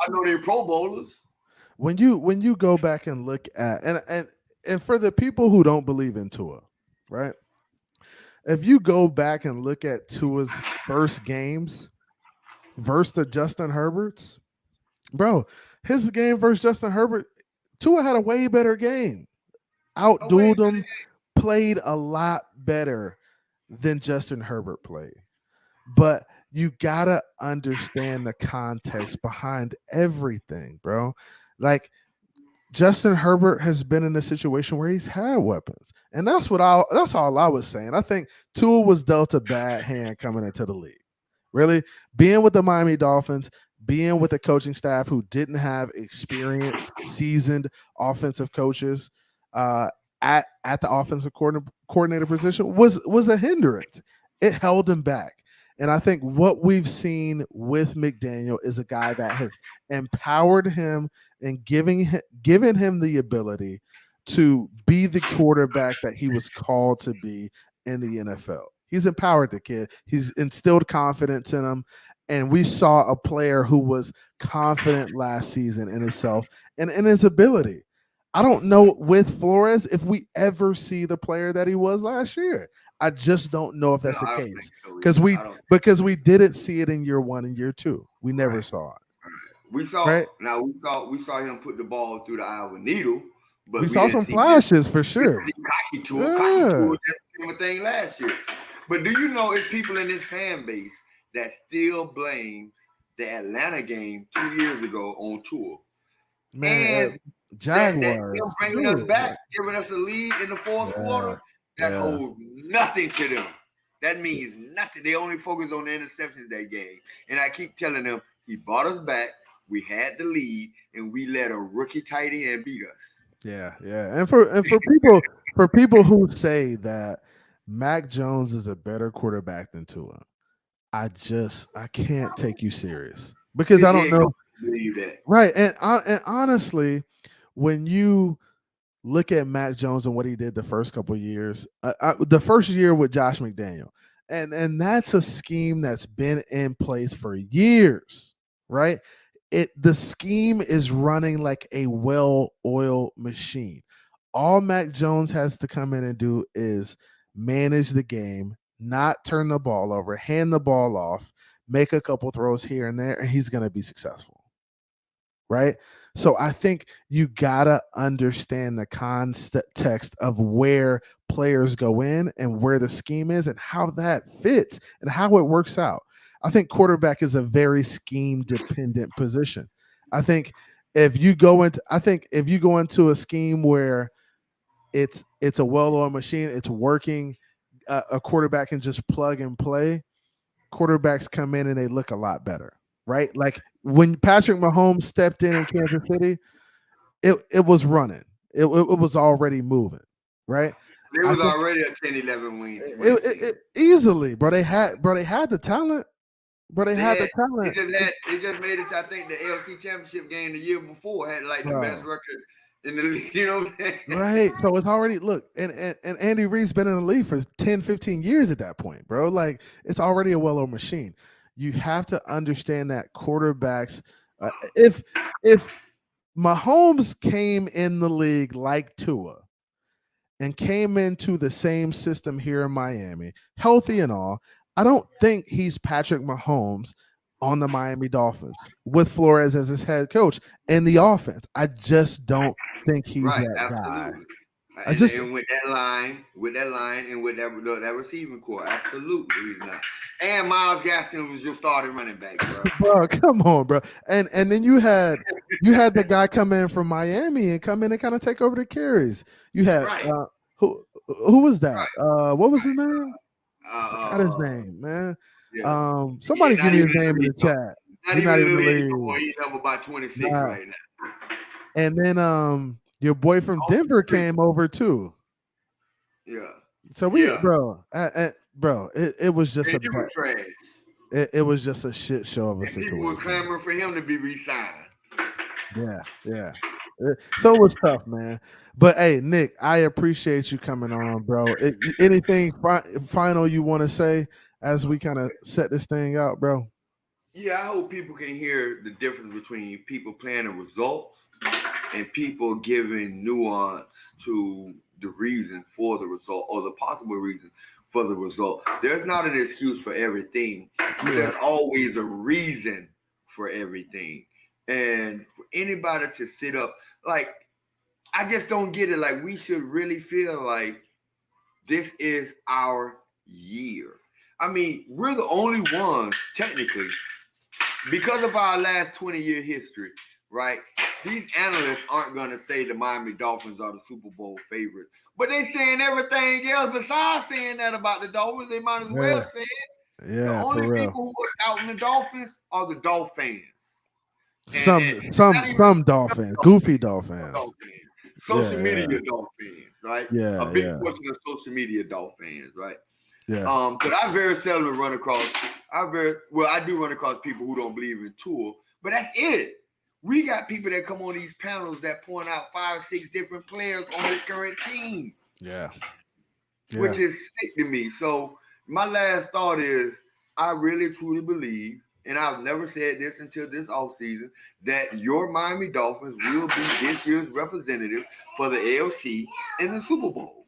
know they're Pro Bowlers.
When you go back and look at and for the people who don't believe in Tua, right? If you go back and look at Tua's first games versus the Justin Herbert's, bro, his game versus Justin Herbert, Tua had a way better game. Outdueled him, played a lot better than Justin Herbert played. But you gotta understand the context behind everything, bro. Like, Justin Herbert has been in a situation where he's had weapons, and that's all I was saying. I think Tua was dealt a bad hand coming into the league. Really, being with the Miami Dolphins, being with a coaching staff who didn't have experienced, seasoned offensive coaches at the offensive coordinator position was a hindrance. It held him back. And I think what we've seen with McDaniel is a guy that has empowered him and given him the ability to be the quarterback that he was called to be in the NFL. He's empowered the kid. He's instilled confidence in him. And we saw a player who was confident last season in himself and in his ability. I don't know with Flores if we ever see the player that he was last year. I just don't know if that's
No,
the
I don't
case
think so either. I don't-
because we didn't see it in year 1 and year 2. We never
Right.
saw it.
We saw
Right?
we saw him put the ball through the eye of a needle, but
We
we
saw
didn't
some
see
flashes for sure.
cocky to
Yeah.
Cocky to was just the same thing last year. But do you know it's people in this fan base that still blames the Atlanta game 2 years ago on Tua?
Man,
And
Jaguars.
him bringing us back, giving us a lead in the fourth quarter, that holds nothing to them. That means nothing. They only focus on the interceptions that game. And I keep telling them, he brought us back. We had the lead, and we let a rookie tight end beat us.
Yeah. And for people who say that Mac Jones is a better quarterback than Tua, I can't take you serious because I don't know.
Believe that.
Right. And honestly, when you look at Mac Jones and what he did the first couple of years, the first year with Josh McDaniel, and that's a scheme that's been in place for years, right? The scheme is running like a well-oiled machine. All Mac Jones has to come in and do is manage the game, not turn the ball over, hand the ball off, make a couple throws here and there, and he's going to be successful. Right? So I think you gotta understand the context of where players go in and where the scheme is and how that fits and how it works out. I think quarterback is a very scheme dependent position. I think if you go into a scheme where it's a well-oiled machine, it's working, a quarterback can just plug and play. Quarterbacks come in and they look a lot better. Right? Like when Patrick Mahomes stepped in Kansas City, it was running. It was already moving, right?
It was already a 10-11 win.
Easily, bro. They had the talent. Bro, they had the talent.
They just made it. I think the AFC Championship game the year before had like the best record in the league. You know what I'm saying?
Right. So it's already and Andy Reid's been in the league for 10, 15 years at that point, bro. Like it's already a well-oiled machine. You have to understand that quarterbacks, if Mahomes came in the league like Tua and came into the same system here in Miami, healthy and all, I don't think he's Patrick Mahomes on the Miami Dolphins with Flores as his head coach and the offense. I just don't think he's that guy.
And with that line, and with that receiving core, absolutely he's not. And Myles Gaskin was your starting running back, bro.
Bro, come on, bro. And then you had the guy come in from Miami and come in and kind of take over the carries. You had who was that? What was his name? I forgot his name, man. Yeah. Somebody give me his name in the chat.
He's not even in the league. He's up about 26 right now.
And then your boy from Denver came over too.
Yeah.
So bro, it was just it was just a shit show of a situation.
People was clamoring for him to be re-signed.
Yeah. So it was tough, man. But hey, Nick, I appreciate you coming on, bro. Anything final you want to say as we kind of set this thing out, bro?
Yeah, I hope people can hear the difference between people playing the results and people giving nuance to the reason for the result or the possible reason for the result. There's not an excuse for everything, but there's always a reason for everything. And for anybody to sit up, like, I just don't get it. Like, we should really feel like this is our year. I mean, we're the only ones, technically, because of our last 20-year history, right? These analysts aren't going to say the Miami Dolphins are the Super Bowl favorites. But they're saying everything else besides saying that about the Dolphins. They might as well say it.
Yeah,
the only people who are out in the Dolphins are the Dolphins.
Some Dolphins, goofy Dolphins.
Social media Dolphins, right?
Yeah.
A big portion of social media Dolphins, right?
Yeah.
But I very seldom run across, I do run across people who don't believe in Tua, but that's it. We got people that come on these panels that point out 5, 6 different players on this current team.
Yeah.
Which is sick to me. So my last thought is, I really truly believe and I've never said this until this offseason, that your Miami Dolphins will be this year's representative for the AFC in the Super Bowl.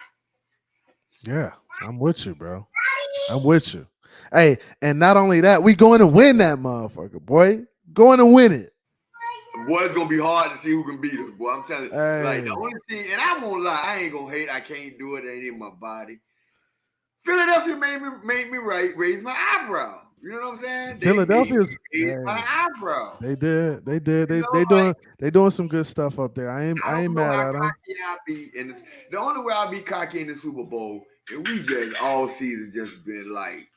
Yeah, I'm with you, bro. I'm with you. Hey, and not only that, we going to win that motherfucker, boy. Going to win it.
Boy, it's gonna be hard to see who can beat us, boy. I'm telling you, like
Hey.
the only thing, and I won't lie, I ain't gonna hate. I can't do it. It ain't in my body. Philadelphia made me raise my eyebrow. You know what I'm saying?
Philadelphia's
raised my eyebrow.
They did.
You know,
They doing some good stuff up there. I ain't mad at them.
Cocky I be in the only way I'll be cocky in the Super Bowl, and we just all season just been like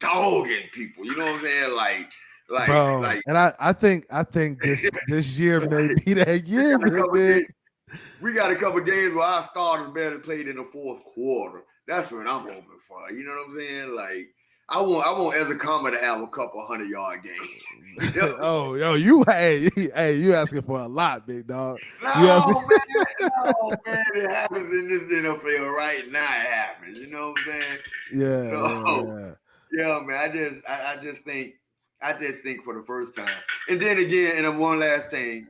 dogging people. You know what I'm saying? Like,
and I think this year may be that year, big.
We got a couple games where our starters barely played in the fourth quarter. That's what I'm hoping for. You know what I'm saying? Like, I want Ezra Comer to have a couple 100-yard games. You know?
you asking for a lot, big dog.
No, man, it happens in this NFL right now. It happens. You know what I'm saying? Yeah, man. I just think for the first time, and then again, and one last thing.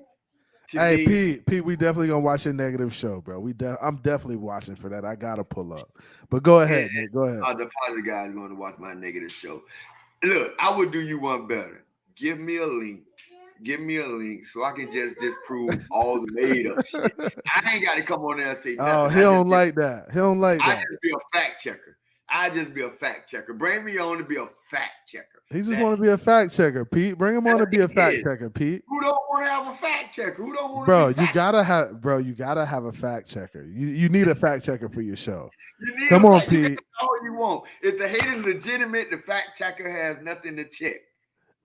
Hey, Pete, we definitely gonna watch your negative show, bro. I'm definitely watching for that. I gotta pull up. But go ahead, Nick. Go ahead.
The positive guys going to watch my negative show. Look, I would do you one better. Give me a link so I can just disprove all the made up shit. I ain't got to come on there and say nothing.
Oh, he don't like that. I
just be a fact checker. Bring me on to be a fact checker.
He just want to be a fact checker, Pete. Bring him on to be a fact checker, Pete.
Who don't want to have a fact checker? Who don't want to
you gotta have a fact checker. You need a fact checker for your show.
Come on, Pete. All you want. If the hate is legitimate, the fact checker has nothing to check.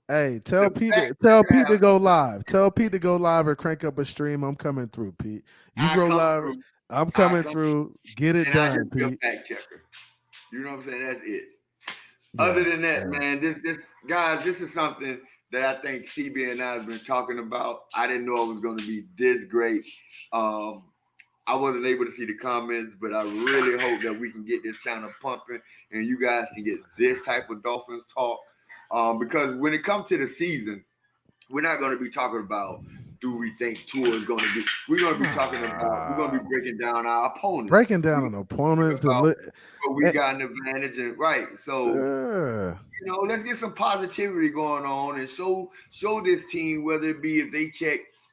Hey, tell Pete to go live. Tell Pete to go live or crank up a stream. I'm coming through, Pete. You go live. I'm coming through. Get it done, Pete.
Fact checker. You know what I'm saying? That's it. Other than that, man, this is something that I think CB and I have been talking about. I didn't know it was going to be this great. I wasn't able to see the comments, but I really hope that we can get this channel pumping and you guys can get this type of Dolphins talk. Because when it comes to the season, we're not going to be talking about do we think Tua is going to be. We're going to be talking about. We're going to be breaking down our opponents.
Breaking down an opponent.
But we got an advantage, and right. So let's get some positivity going on and show this team, whether it be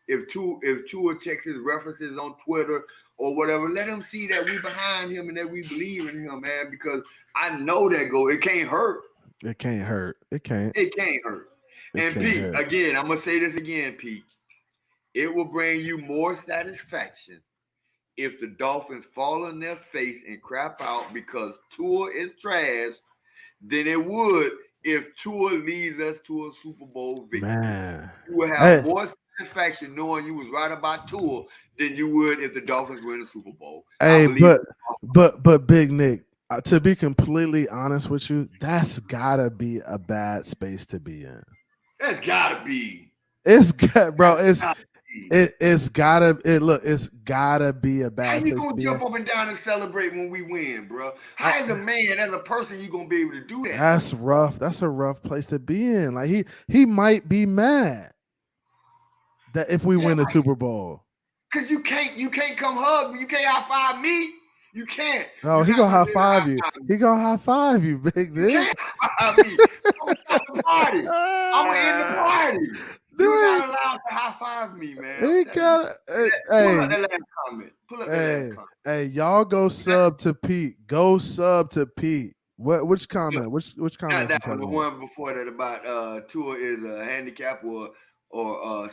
if Tua checks his references on Twitter or whatever, let him see that we behind him and that we believe in him, man. Because I know that it can't hurt.
It can't hurt. It can't
hurt. And Pete, again, I'm gonna say this again, Pete. It will bring you more satisfaction if the Dolphins fall on their face and crap out because Tua is trash than it would if Tua leads us to a Super Bowl victory.
Man.
You will have more satisfaction knowing you was right about Tua than you would if the Dolphins win the Super Bowl.
Hey, but Big Nick, to be completely honest with you, that's gotta be a bad space to be in.
That's gotta be.
It's gotta be a bad
space to be in. How you gonna jump up and down and celebrate when we win, bro? How as a man, as a person, you gonna be able to do that?
That's rough. That's a rough place to be in. Like he might be mad that if we win the Super Bowl.
Cause you can't come hug me. You can't high five me. You can't.
Oh, he gonna high five you. He gonna high five you, Big Nick.
I'm gonna stop the party. I'm gonna end the party. You're not allowed to high five me, man.
He got
Pull up that last comment.
Hey, y'all go sub to Pete. Go sub to Pete. Which comment? Which comment?
Not that one. The one before that about Tua is a handicap or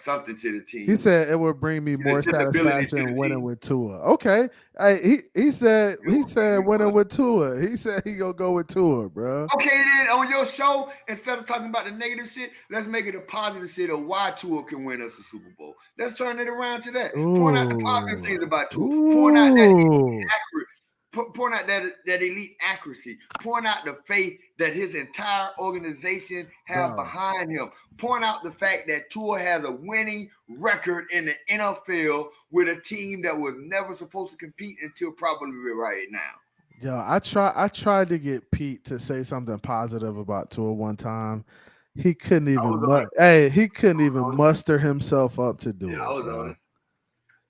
something to the team.
He said it would bring me more satisfaction winning with Tua. Okay. Hey, he said winning with Tua. He said he gonna go with Tua, bro.
Okay, then on your show, instead of talking about the negative shit, let's make it a positive shit of why Tua can win us a Super Bowl. Let's turn it around to that. Point out the positive things about Tua. Point out that accurate. Point out that elite accuracy. Point out the faith that his entire organization have behind him. Point out the fact that Tua has a winning record in the NFL with a team that was never supposed to compete until probably right now.
Yo, I tried to get Pete to say something positive about Tua one time. he couldn't even muster himself up to do it.
I was
bro.
on it.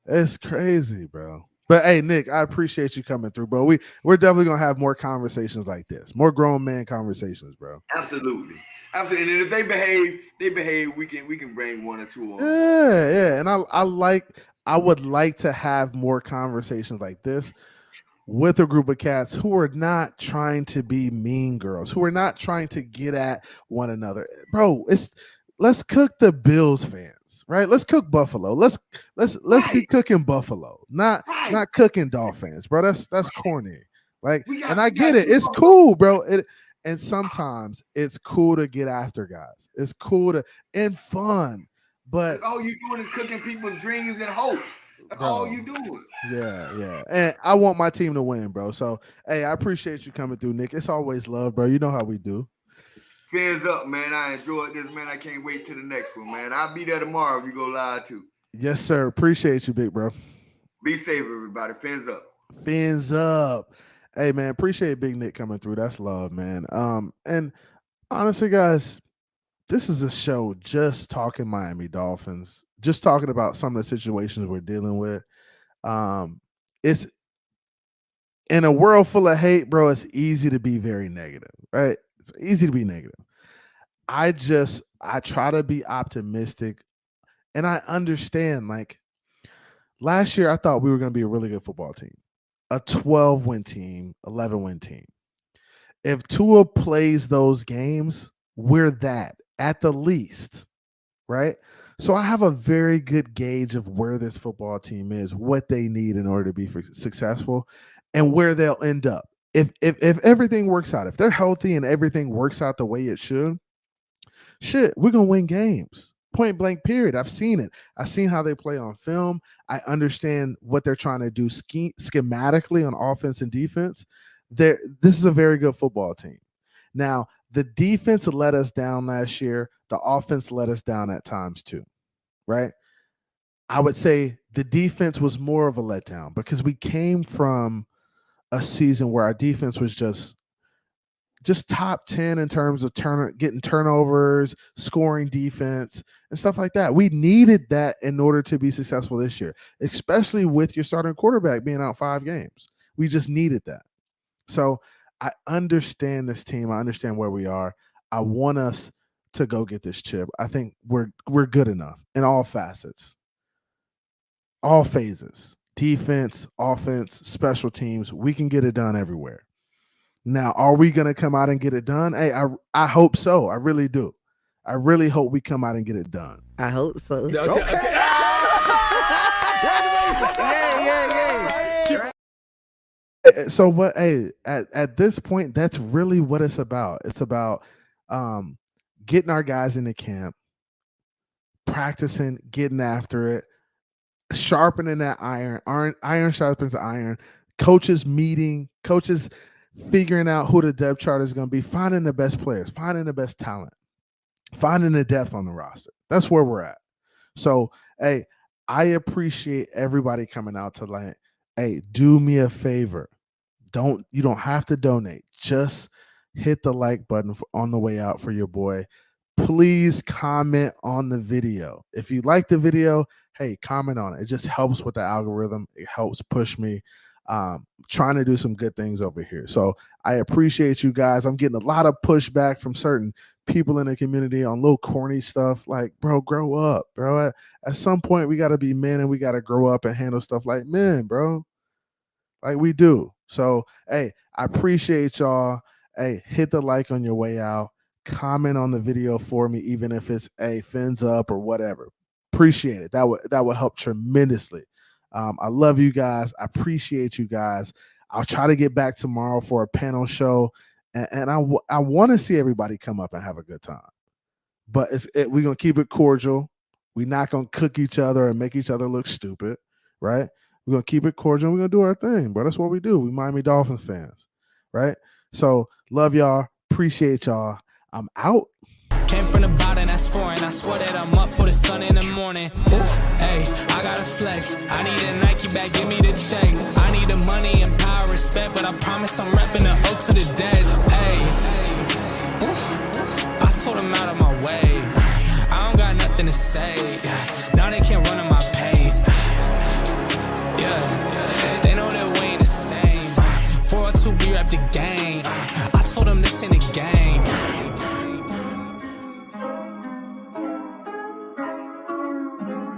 It's crazy, bro. But hey, Nick, I appreciate you coming through, bro. We're definitely gonna have more conversations like this, more grown man conversations, bro.
Absolutely. And if they behave. We can bring one or two on.
Yeah. And I would like to have more conversations like this with a group of cats who are not trying to be mean girls, who are not trying to get at one another, bro. Let's cook the Bills fans, right? Let's cook Buffalo. Let's be cooking Buffalo, not cooking Dolphins, bro. That's corny. Like, and I get it. It's cool, bro. And sometimes it's cool to get after guys. It's cool and fun, but
all you doing is cooking people's dreams and hopes. That's all you doing.
Yeah. And I want my team to win, bro. So, hey, I appreciate you coming through, Nick. It's always love, bro. You know how we do.
Fins up, man. I enjoyed this, man. I can't wait till the next one, man. I'll be there tomorrow if you go live too.
Yes, sir. Appreciate you, big bro.
Be safe, everybody. Fins up.
Fins up. Hey, man, appreciate Big Nick coming through. That's love, man. And honestly, guys, this is a show just talking Miami Dolphins, just talking about some of the situations we're dealing with. It's in a world full of hate, bro. It's easy to be very negative, right? It's easy to be negative. I try to be optimistic, and I understand, like, last year I thought we were going to be a really good football team, a 12-win team, 11-win team. If Tua plays those games, we're that at the least, right? So I have a very good gauge of where this football team is, what they need in order to be successful, and where they'll end up. If everything works out, if they're healthy and everything works out the way it should, we're going to win games. Point blank, period. I've seen it. I've seen how they play on film. I understand what they're trying to do schematically on offense and defense. This is a very good football team. Now, the defense let us down last year. The offense let us down at times too, right? I would say the defense was more of a letdown because we came from a season where our defense was just top 10 in terms of getting turnovers, scoring defense, and stuff like that. We needed that in order to be successful this year, especially with your starting quarterback being out 5 games. We just needed that. So I understand this team. I understand where we are. I want us to go get this chip. I think we're good enough in all facets, all phases. Defense, offense, special teams, we can get it done everywhere. Now, are we going to come out and get it done? Hey, I hope so. I really do. I really hope we come out and get it done.
I hope so.
Okay. So what? Hey, at this point, that's really what it's about. It's about getting our guys into camp, practicing, getting after it, sharpening that iron. Iron sharpens iron. Coaches meeting, coaches figuring out who the depth chart is going to be, finding the best players, finding the best talent, finding the depth on the roster. That's where we're at. So, hey, I appreciate everybody coming out to, like, hey, do me a favor. You don't have to donate. Just hit the like button on the way out for your boy. Please comment on the video. If you like the video, hey, comment on it. It just helps with the algorithm. It helps push me. Trying to do some good things over here. So I appreciate you guys. I'm getting a lot of pushback from certain people in the community on little corny stuff. Like, bro, grow up, bro. At some point, we got to be men and we got to grow up and handle stuff like men, bro. Like we do. So, hey, I appreciate y'all. Hey, hit the like on your way out. Comment on the video for me, even if it's a fins up or whatever. Appreciate it. That would help tremendously. I love you guys. I appreciate you guys. I'll try to get back tomorrow for a panel show, and I want to see everybody come up and have a good time. But we're going to keep it cordial. We're not going to cook each other and make each other look stupid, right? We're going to keep it cordial. We're going to do our thing, bro. That's what we do. We Miami Dolphins fans, right? So love y'all. Appreciate y'all. I'm out.
Came from the bottom, that's foreign. I swear that I'm up for the sun in the morning. Oof, hey, I gotta flex. I need a Nike bag, give me the check. I need the money and power, respect, but I promise I'm repping the O to the dead. Hey, oof, I told them out of my way. I don't got nothing to say. Now they can't run